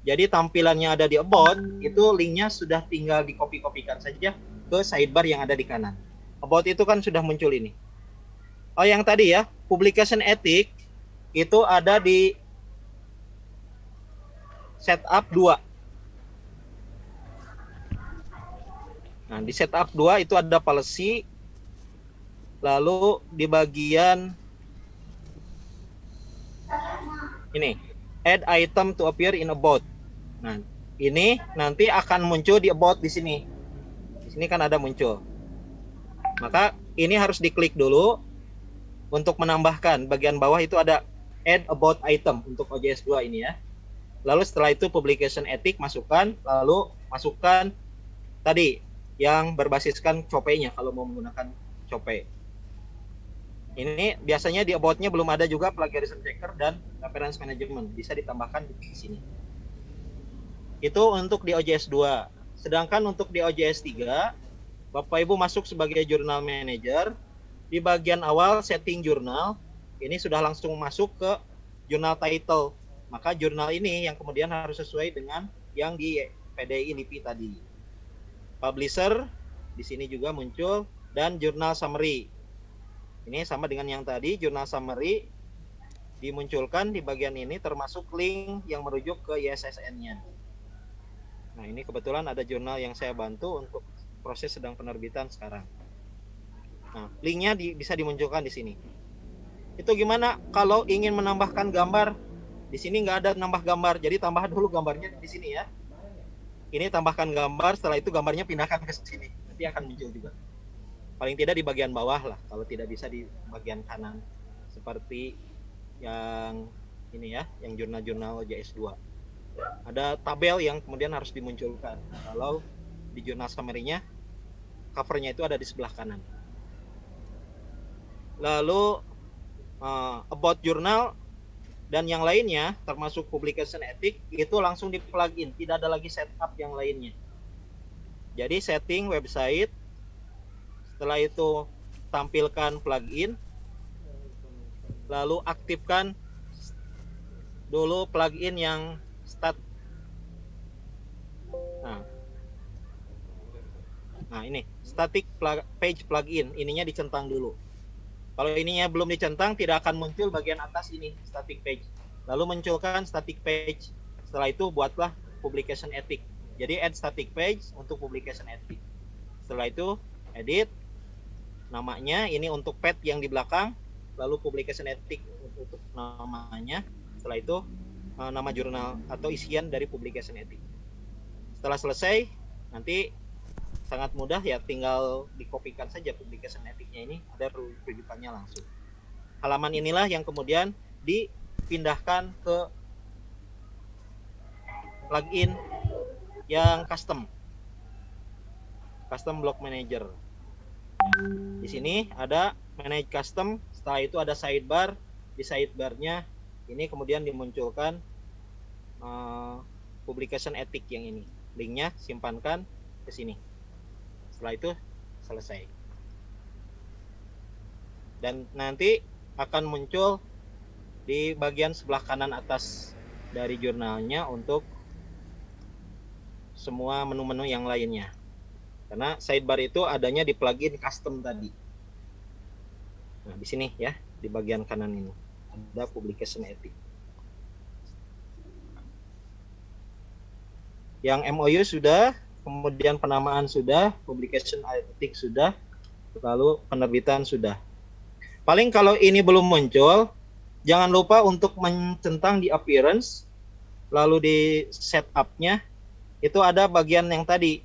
Jadi tampilannya ada di about, itu linknya sudah tinggal dikopi-kopikan saja ke sidebar yang ada di kanan. About itu kan sudah muncul ini. Oh, yang tadi ya, publication ethic itu ada di setup 2. Nah, di setup 2 itu ada policy. Lalu di bagian ini, add item to appear in about. Nah, ini nanti akan muncul di about di sini. Di sini kan ada muncul. Maka ini harus diklik dulu untuk menambahkan. Bagian bawah itu ada add about item untuk OJS 2 ini ya. Lalu setelah itu publication ethic masukkan, lalu masukkan tadi yang berbasiskan Chope-nya kalau mau menggunakan Chope. Ini biasanya di about-nya belum ada juga plagiarism checker dan reference management, bisa ditambahkan di sini. Itu untuk di OJS 2. Sedangkan untuk di OJS 3, Bapak Ibu masuk sebagai jurnal manager, di bagian awal setting jurnal, ini sudah langsung masuk ke jurnal title. Maka jurnal ini yang kemudian harus sesuai dengan yang PDI LIPI tadi. Publisher di sini juga muncul, dan journal summary. Ini sama dengan yang tadi, journal summary dimunculkan di bagian ini termasuk link yang merujuk ke ISSN-nya. Nah, ini kebetulan ada jurnal yang saya bantu untuk proses sedang penerbitan sekarang. Nah, linknya bisa dimunculkan di sini. Itu gimana kalau ingin menambahkan gambar? Di sini nggak ada nambah gambar, jadi tambah dulu gambarnya di sini ya. Ini tambahkan gambar, setelah itu gambarnya pindahkan ke sini. Nanti akan muncul juga. Paling tidak di bagian bawah lah, kalau tidak bisa di bagian kanan. Seperti yang ini ya, yang jurnal-jurnal JS2. Ada tabel yang kemudian harus dimunculkan. Kalau di jurnal summary-nya, covernya itu ada di sebelah kanan. Lalu about journal dan yang lainnya, termasuk publication ethic, itu langsung di plugin, tidak ada lagi setup yang lainnya. Jadi setting website, setelah itu tampilkan plugin, lalu aktifkan dulu plugin yang start. Nah ini static page plugin, ininya dicentang dulu. Kalau ininya belum dicentang, tidak akan muncul bagian atas ini, static page. Lalu munculkan static page. Setelah itu buatlah publication ethic. Jadi add static page untuk publication ethic. Setelah itu edit namanya, ini untuk pad yang di belakang, lalu publication ethic untuk namanya. Setelah itu nama jurnal atau isian dari publication ethic. Setelah selesai, nanti sangat mudah ya, tinggal dikopikan saja publication ethic-nya, ini ada rujukannya langsung. Halaman inilah yang kemudian dipindahkan ke plugin yang custom block manager. Di sini ada manage custom, setelah itu ada sidebar. Di sidebar-nya ini kemudian dimunculkan publication ethic yang ini. Linknya simpankan ke sini. Setelah itu selesai. Dan nanti akan muncul di bagian sebelah kanan atas dari jurnalnya untuk semua menu-menu yang lainnya. Karena sidebar itu adanya di plugin custom tadi. Nah, di sini ya, di bagian kanan ini ada publication ethic. Yang MOU sudah, kemudian penamaan sudah, publication ethic sudah, lalu penerbitan sudah. Paling kalau ini belum muncul, jangan lupa untuk mencentang di appearance, lalu di setup-nya, itu ada bagian yang tadi,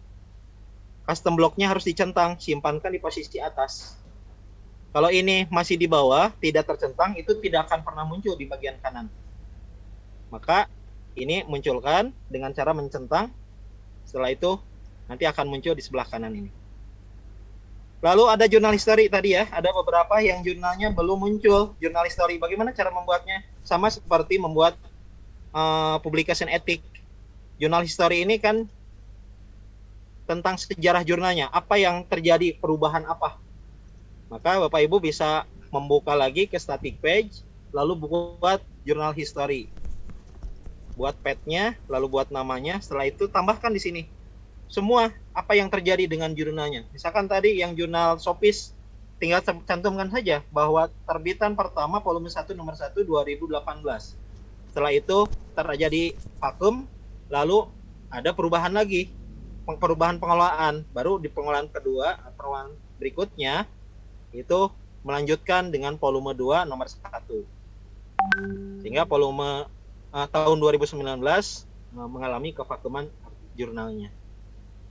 custom block-nya harus dicentang, simpankan di posisi atas. Kalau ini masih di bawah, tidak tercentang, itu tidak akan pernah muncul di bagian kanan. Maka ini munculkan dengan cara mencentang, setelah itu nanti akan muncul di sebelah kanan ini. Lalu ada jurnal history tadi ya, ada beberapa yang jurnalnya belum muncul. Jurnal history, bagaimana cara membuatnya? Sama seperti membuat publication ethic. Jurnal history ini kan tentang sejarah jurnalnya, apa yang terjadi, perubahan apa. Maka Bapak Ibu bisa membuka lagi ke static page, lalu buat jurnal history. Buat pad-nya, lalu buat namanya, setelah itu tambahkan di sini semua apa yang terjadi dengan jurnalnya. Misalkan tadi yang jurnal Sopis, tinggal cantumkan saja bahwa terbitan pertama volume 1 nomor 1 2018. Setelah itu terjadi vakum, lalu ada perubahan lagi, perubahan pengelolaan, baru di pengelolaan kedua, pengelolaan berikutnya itu melanjutkan dengan volume 2 nomor 1. Sehingga volume tahun 2019 mengalami kevakuman jurnalnya.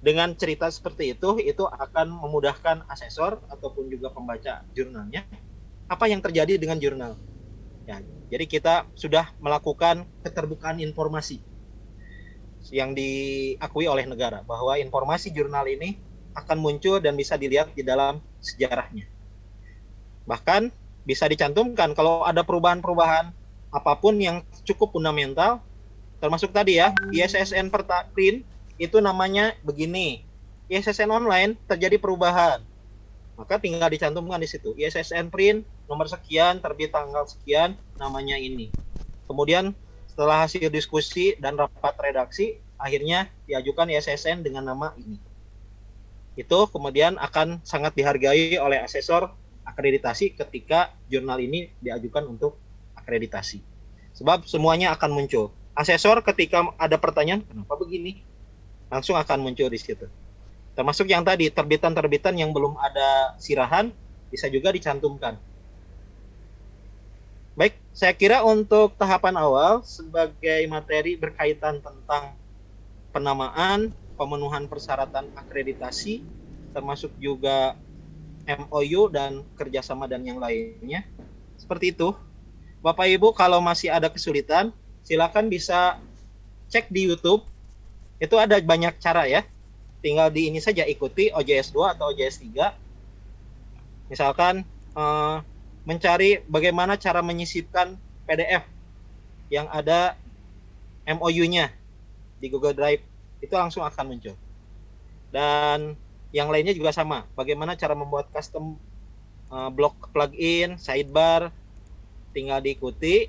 Dengan cerita seperti itu akan memudahkan asesor ataupun juga pembaca jurnalnya apa yang terjadi dengan jurnal. Ya, jadi kita sudah melakukan keterbukaan informasi yang diakui oleh negara bahwa informasi jurnal ini akan muncul dan bisa dilihat di dalam sejarahnya. Bahkan bisa dicantumkan kalau ada perubahan-perubahan apapun yang cukup fundamental, termasuk tadi ya, ISSN print itu namanya begini, ISSN online terjadi perubahan, maka tinggal dicantumkan di situ, ISSN print nomor sekian, terbit tanggal sekian, namanya ini. Kemudian setelah hasil diskusi dan rapat redaksi, akhirnya diajukan ISSN dengan nama ini. Itu kemudian akan sangat dihargai oleh asesor akreditasi ketika jurnal ini diajukan untuk akreditasi. Sebab semuanya akan muncul. Asesor ketika ada pertanyaan, kenapa begini? Langsung akan muncul di situ. Termasuk yang tadi, terbitan-terbitan yang belum ada sirahan, bisa juga dicantumkan. Baik, saya kira untuk tahapan awal, sebagai materi berkaitan tentang penamaan, pemenuhan persyaratan akreditasi, termasuk juga MOU dan kerjasama dan yang lainnya. Seperti itu. Bapak Ibu, kalau masih ada kesulitan, silakan bisa cek di YouTube. Itu ada banyak cara ya. Tinggal di ini saja, ikuti OJS 2 atau OJS 3. Misalkan mencari bagaimana cara menyisipkan PDF yang ada MOU-nya di Google Drive. Itu langsung akan muncul. Dan yang lainnya juga sama. Bagaimana cara membuat custom blok plugin, sidebar, tinggal diikuti.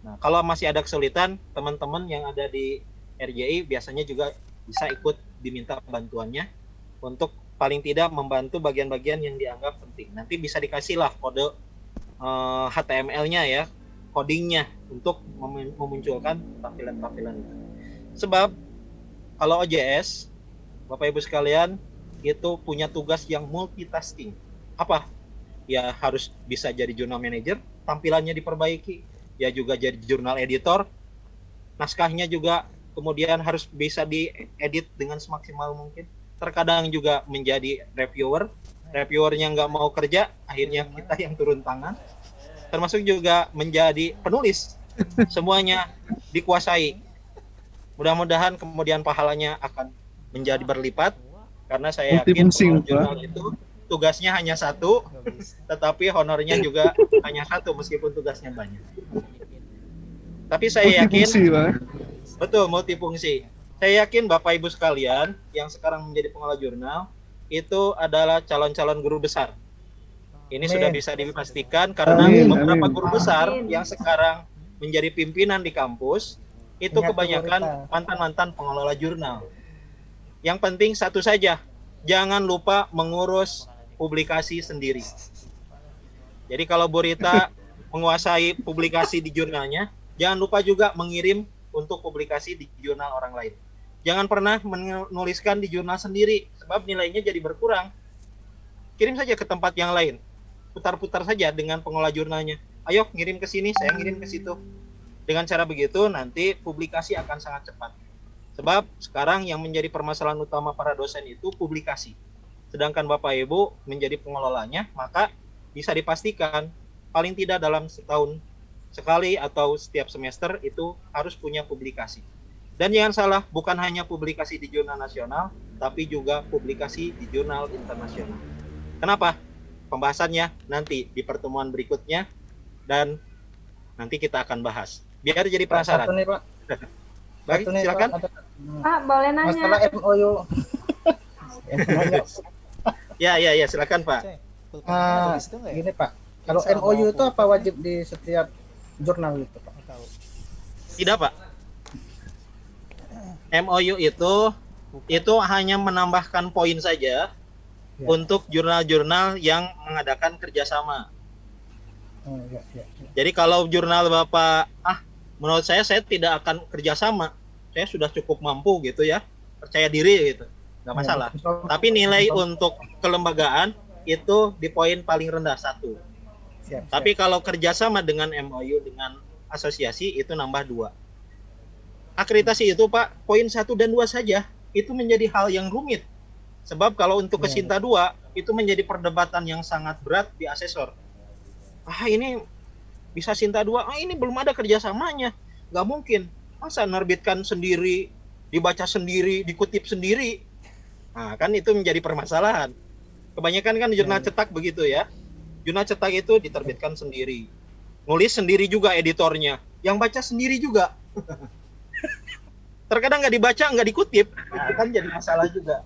Nah, kalau masih ada kesulitan, teman-teman yang ada di RJI biasanya juga bisa ikut diminta bantuannya untuk paling tidak membantu bagian-bagian yang dianggap penting. Nanti bisa dikasihlah kode HTML-nya ya, codingnya untuk memunculkan tampilan-tampilan itu. Sebab kalau OJS, Bapak Ibu sekalian, itu punya tugas yang multitasking. Apa? Ya harus bisa jadi jurnal manager, tampilannya diperbaiki, ya juga jadi jurnal editor, naskahnya juga kemudian harus bisa diedit dengan semaksimal mungkin. Terkadang juga menjadi reviewernya nggak mau kerja, akhirnya kita yang turun tangan. Termasuk juga menjadi penulis, semuanya dikuasai. Mudah-mudahan kemudian pahalanya akan menjadi berlipat, karena saya yakin jurnal itu tugasnya hanya satu, tetapi honornya juga hanya satu meskipun tugasnya banyak. Tapi saya yakin, betul, multifungsi. Saya yakin Bapak Ibu sekalian yang sekarang menjadi pengelola jurnal itu adalah calon-calon guru besar. Ini sudah bisa dipastikan karena beberapa guru besar yang sekarang menjadi pimpinan di kampus itu kebanyakan mantan-mantan pengelola jurnal. Yang penting satu saja, jangan lupa mengurus publikasi sendiri. Jadi kalau Bu Rita menguasai publikasi di jurnalnya, jangan lupa juga mengirim untuk publikasi di jurnal orang lain. Jangan pernah menuliskan di jurnal sendiri, sebab nilainya jadi berkurang. Kirim saja ke tempat yang lain. Putar-putar saja dengan pengelola jurnalnya. Ayo ngirim ke sini, saya ngirim ke situ. Dengan cara begitu nanti publikasi akan sangat cepat. Sebab sekarang yang menjadi permasalahan utama para dosen itu publikasi. Sedangkan Bapak Ibu menjadi pengelolanya, maka bisa dipastikan paling tidak dalam setahun sekali atau setiap semester itu harus punya publikasi. Dan jangan salah, bukan hanya publikasi di jurnal nasional, tapi juga publikasi di jurnal internasional. Kenapa? Pembahasannya nanti di pertemuan berikutnya dan nanti kita akan bahas. Biar jadi penasaran. Nih, Pak. Baik, silakan. Pak, boleh nanya. Masalah MOU. Ya, silakan Pak. Gini Pak, kalau MOU itu apa wajib di setiap jurnal itu Pak? Tidak Pak. MOU itu hanya menambahkan poin saja untuk jurnal-jurnal yang mengadakan kerjasama. Jadi kalau jurnal Bapak, menurut saya tidak akan kerjasama, saya sudah cukup mampu gitu ya, percaya diri gitu, nggak masalah. Tapi nilai untuk kelembagaan itu di poin paling rendah 1. Tapi kalau kerjasama dengan MOU dengan asosiasi itu nambah 2. Akreditasi itu Pak, poin 1 dan 2 saja, itu menjadi hal yang rumit. Sebab kalau untuk ke Sinta 2, itu menjadi perdebatan yang sangat berat di asesor. Ini bisa Sinta 2, ini belum ada kerjasamanya. Nggak mungkin. Masa nerbitkan sendiri, dibaca sendiri, dikutip sendiri. Nah, kan itu menjadi permasalahan. Kebanyakan kan jurnal cetak begitu ya. Jurnal cetak itu diterbitkan sendiri. Nulis sendiri juga editornya. Yang baca sendiri juga. Terkadang nggak dibaca, nggak dikutip. Nah, kan jadi masalah juga.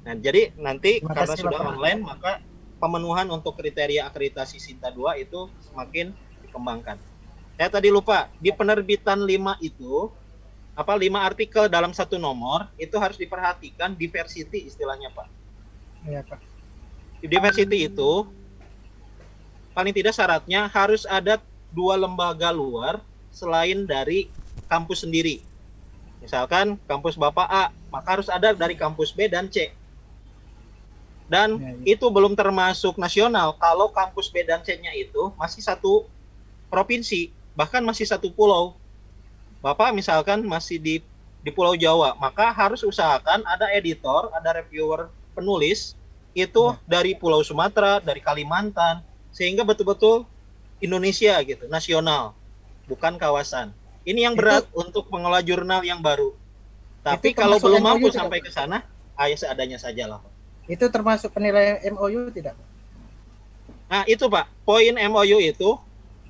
Nah, jadi nanti karena sudah online, maka pemenuhan untuk kriteria akreditasi Sinta 2 itu semakin dikembangkan. Saya tadi lupa, di penerbitan 5 itu 5 artikel dalam satu nomor itu harus diperhatikan diversity istilahnya, Pak. Iya, Pak. Diversity itu paling tidak syaratnya harus ada 2 lembaga luar selain dari kampus sendiri. Misalkan kampus Bapak A, maka harus ada dari kampus B dan C. Dan itu belum termasuk nasional. Kalau kampus B dan C-nya itu masih satu provinsi, bahkan masih satu pulau. Bapak misalkan masih di Pulau Jawa, maka harus usahakan ada editor, ada reviewer, penulis itu dari Pulau Sumatera, dari Kalimantan, sehingga betul-betul Indonesia gitu, nasional, bukan kawasan. Ini yang berat untuk mengelola jurnal yang baru. Tapi kalau belum mampu sampai ke sana, seadanya saja lah. Itu termasuk penilaian MOU tidak? Nah itu Pak, poin MOU itu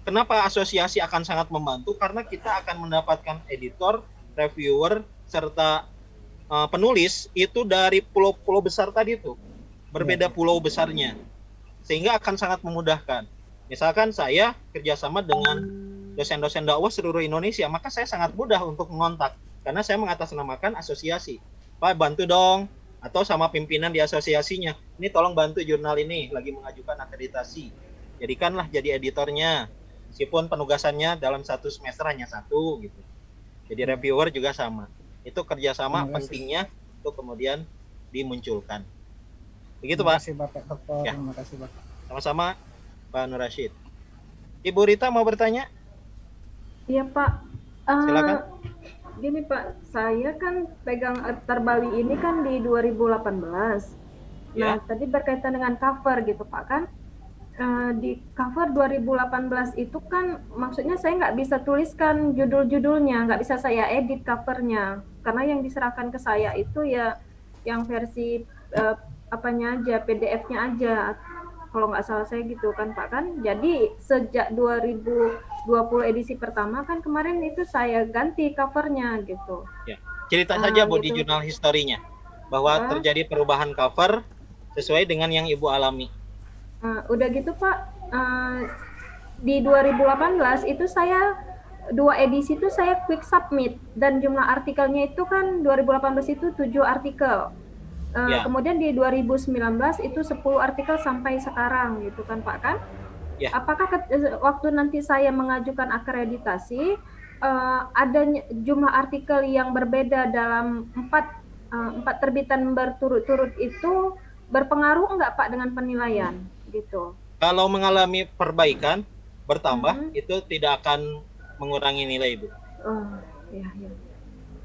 kenapa asosiasi akan sangat membantu, karena kita akan mendapatkan editor, reviewer, serta penulis itu dari pulau-pulau besar tadi itu. Berbeda pulau besarnya. Sehingga akan sangat memudahkan. Misalkan saya kerjasama dengan dosen-dosen dakwah seluruh Indonesia, maka saya sangat mudah untuk mengontak. Karena saya mengatasnamakan asosiasi. Pak, bantu dong. Atau sama pimpinan di asosiasinya, ini tolong bantu jurnal ini lagi mengajukan akreditasi, jadikanlah jadi editornya, meskipun penugasannya dalam satu semester hanya 1 gitu. Jadi reviewer juga sama. Itu kerjasama pentingnya untuk kemudian dimunculkan. Begitu Pak. Terima kasih Bapak Dokter. Ya. Terima kasih Bapak. Sama-sama Pak Nur Rashid. Ibu Rita mau bertanya? Iya Pak. Silakan. Gini Pak, saya kan pegang Akta Bali ini kan di 2018. Nah, tadi berkaitan dengan cover gitu Pak kan. Di cover 2018 itu kan maksudnya saya nggak bisa tuliskan judul-judulnya, nggak bisa saya edit covernya. Karena yang diserahkan ke saya itu ya yang versi apanya aja, PDF-nya aja. Kalau nggak salah saya gitu kan Pak kan. Jadi sejak 2020 edisi pertama kan kemarin itu saya ganti covernya gitu. Ya. Cerita saja Bu di jurnal historinya bahwa terjadi perubahan cover sesuai dengan yang Ibu alami. Udah gitu Pak, di 2018 itu saya 2 edisi itu saya quick submit dan jumlah artikelnya itu kan 2018 itu 7 artikel. Kemudian di 2019 itu 10 artikel sampai sekarang gitu kan Pak kan. Apakah waktu nanti saya mengajukan akreditasi ada jumlah artikel yang berbeda dalam 4 terbitan berturut-turut itu berpengaruh enggak Pak dengan penilaian gitu? Kalau mengalami perbaikan bertambah itu tidak akan mengurangi nilai Bu. Iya.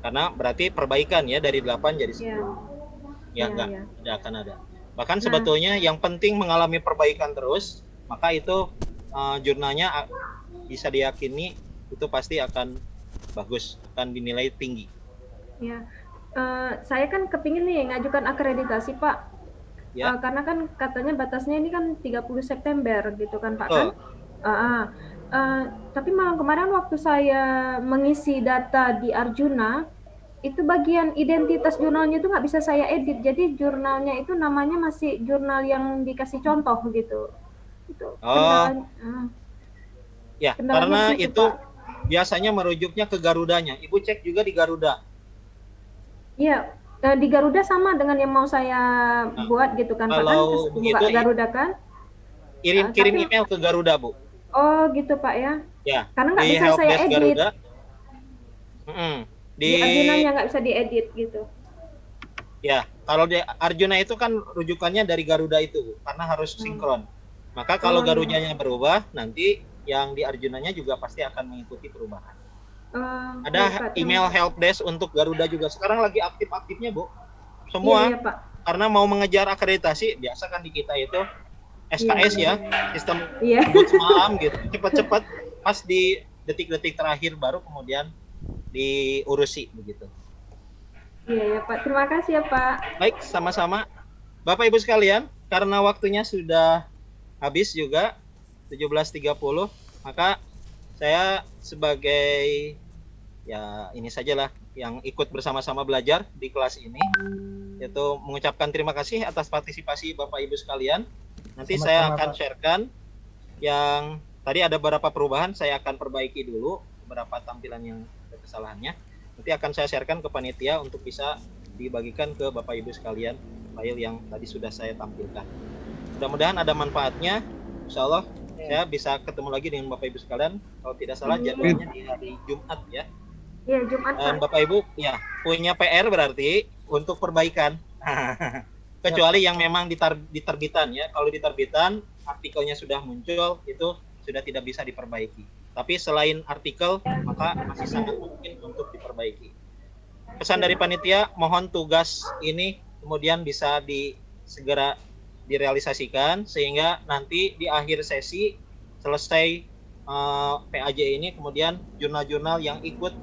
Karena berarti perbaikan ya dari 8 jadi 10. Tidak akan ada. Bahkan sebetulnya yang penting mengalami perbaikan terus, maka itu jurnalnya bisa diyakini itu pasti akan bagus, akan dinilai tinggi. Ya, saya kan kepingin nih ngajukan akreditasi Pak. Karena kan katanya batasnya ini kan 30 September gitu kan Pak kan. Tapi malam kemarin waktu saya mengisi data di Arjuna, itu bagian identitas jurnalnya itu nggak bisa saya edit, jadi jurnalnya itu namanya masih jurnal yang dikasih contoh gitu. Itu karena itu Pak, biasanya merujuknya ke Garudanya. Ibu cek juga di Garuda. Iya, di Garuda sama dengan yang mau saya buat gitu kan Pak, kan buka Garuda kan. Kirim email ke Garuda Bu. Oh gitu Pak ya. Karena nggak bisa saya edit. Garuda. Di Arjunanya nggak bisa diedit gitu. Ya, kalau di Arjuna itu kan rujukannya dari Garuda itu, karena harus sinkron. Maka kalau Garudanya berubah, nanti yang di Arjunanya juga pasti akan mengikuti perubahan. Ada email helpdesk untuk Garuda juga. Sekarang lagi aktif-aktifnya Bu. Semua, Pak. Karena mau mengejar akreditasi, biasa kan di kita itu SKS sistem malam gitu, cepat-cepat, pas di detik-detik terakhir baru kemudian diurusi begitu. Iya Pak, terima kasih ya Pak. Baik, sama-sama. Bapak Ibu sekalian, karena waktunya sudah habis juga 17.30, maka saya sebagai ini sajalah yang ikut bersama-sama belajar di kelas ini, yaitu mengucapkan terima kasih atas partisipasi Bapak Ibu sekalian. Nanti saya akan sharekan yang tadi ada beberapa perubahan, saya akan perbaiki dulu beberapa tampilan yang kesalahannya. Nanti akan saya sharekan ke panitia untuk bisa dibagikan ke Bapak Ibu sekalian file yang tadi sudah saya tampilkan. Mudah-mudahan ada manfaatnya. Insya Allah saya bisa ketemu lagi dengan Bapak Ibu sekalian. Kalau tidak salah jadwalnya di hari Jumat ya. Iya, Jumat. Dan Bapak Ibu ya punya PR berarti untuk perbaikan. Kecuali yang memang di terbitan ya. Kalau di terbitan artikelnya sudah muncul itu sudah tidak bisa diperbaiki. Tapi selain artikel maka masih sangat mungkin untuk diperbaiki. Pesan dari panitia, mohon tugas ini kemudian bisa segera direalisasikan sehingga nanti di akhir sesi selesai PAJ ini kemudian jurnal-jurnal yang ikut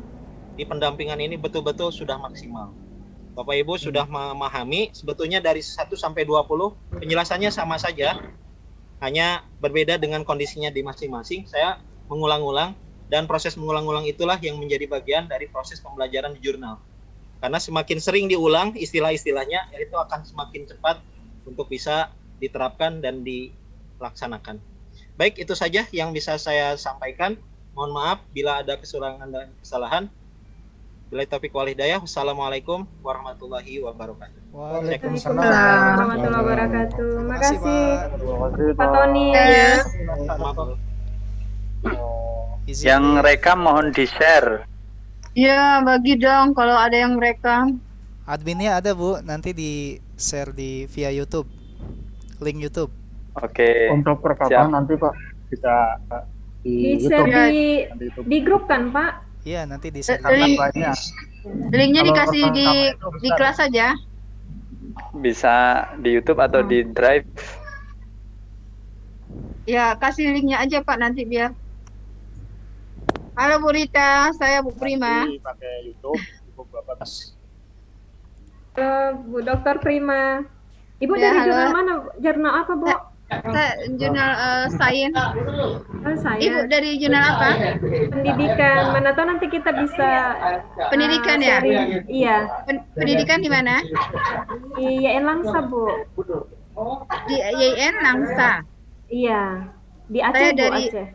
di pendampingan ini betul-betul sudah maksimal. Bapak Ibu sudah memahami sebetulnya dari 1 sampai 20 penjelasannya sama saja, hanya berbeda dengan kondisinya di masing-masing. Saya mengulang-ulang dan proses mengulang-ulang itulah yang menjadi bagian dari proses pembelajaran di jurnal. Karena semakin sering diulang istilah-istilahnya, itu akan semakin cepat untuk bisa diterapkan dan dilaksanakan. Baik, itu saja yang bisa saya sampaikan. Mohon maaf bila ada kekurangan dan kesalahan. Bila taufiq wal hidayah. Wassalamualaikum warahmatullahi wabarakatuh. Waalaikumsalam warahmatullahi wabarakatuh. Makasih Pak Tony. Yang rekam mohon di-share. Ya, bagi dong kalau ada yang rekam. Adminnya ada Bu, nanti di-share via YouTube. Link YouTube. Oke. Untuk rekaman nanti Pak bisa di share YouTube. di grup kan Pak? Iya, nanti di-share. Linknya dikasih di kelas aja. Bisa di YouTube atau di Drive. Ya, kasih linknya aja Pak nanti biar. Halo Bu Rita, saya Bu Prima. Pakai YouTube, Bapak. Halo Bu Dokter Prima. Ibu Ya, dari halo. jurnal mana? Jurnal apa Bu? Jurnal Sains. Saya. Ibu dari jurnal apa? Pendidikan. Mana tahu nanti kita bisa Pendidikan ya? sharing. Iya. Pendidikan di mana? Di YN Langsa Bu. Di YN Langsa. Iya. Di Aceh Saya Bu, dari Aceh.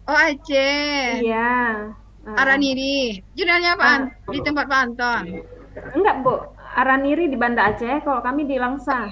Oh, Aceh. Iya. Araniri. Jurnalnya apa? Di tempat Pak Anton. Enggak Bu. Araniri di Banda Aceh. Kalau kami di Langsa.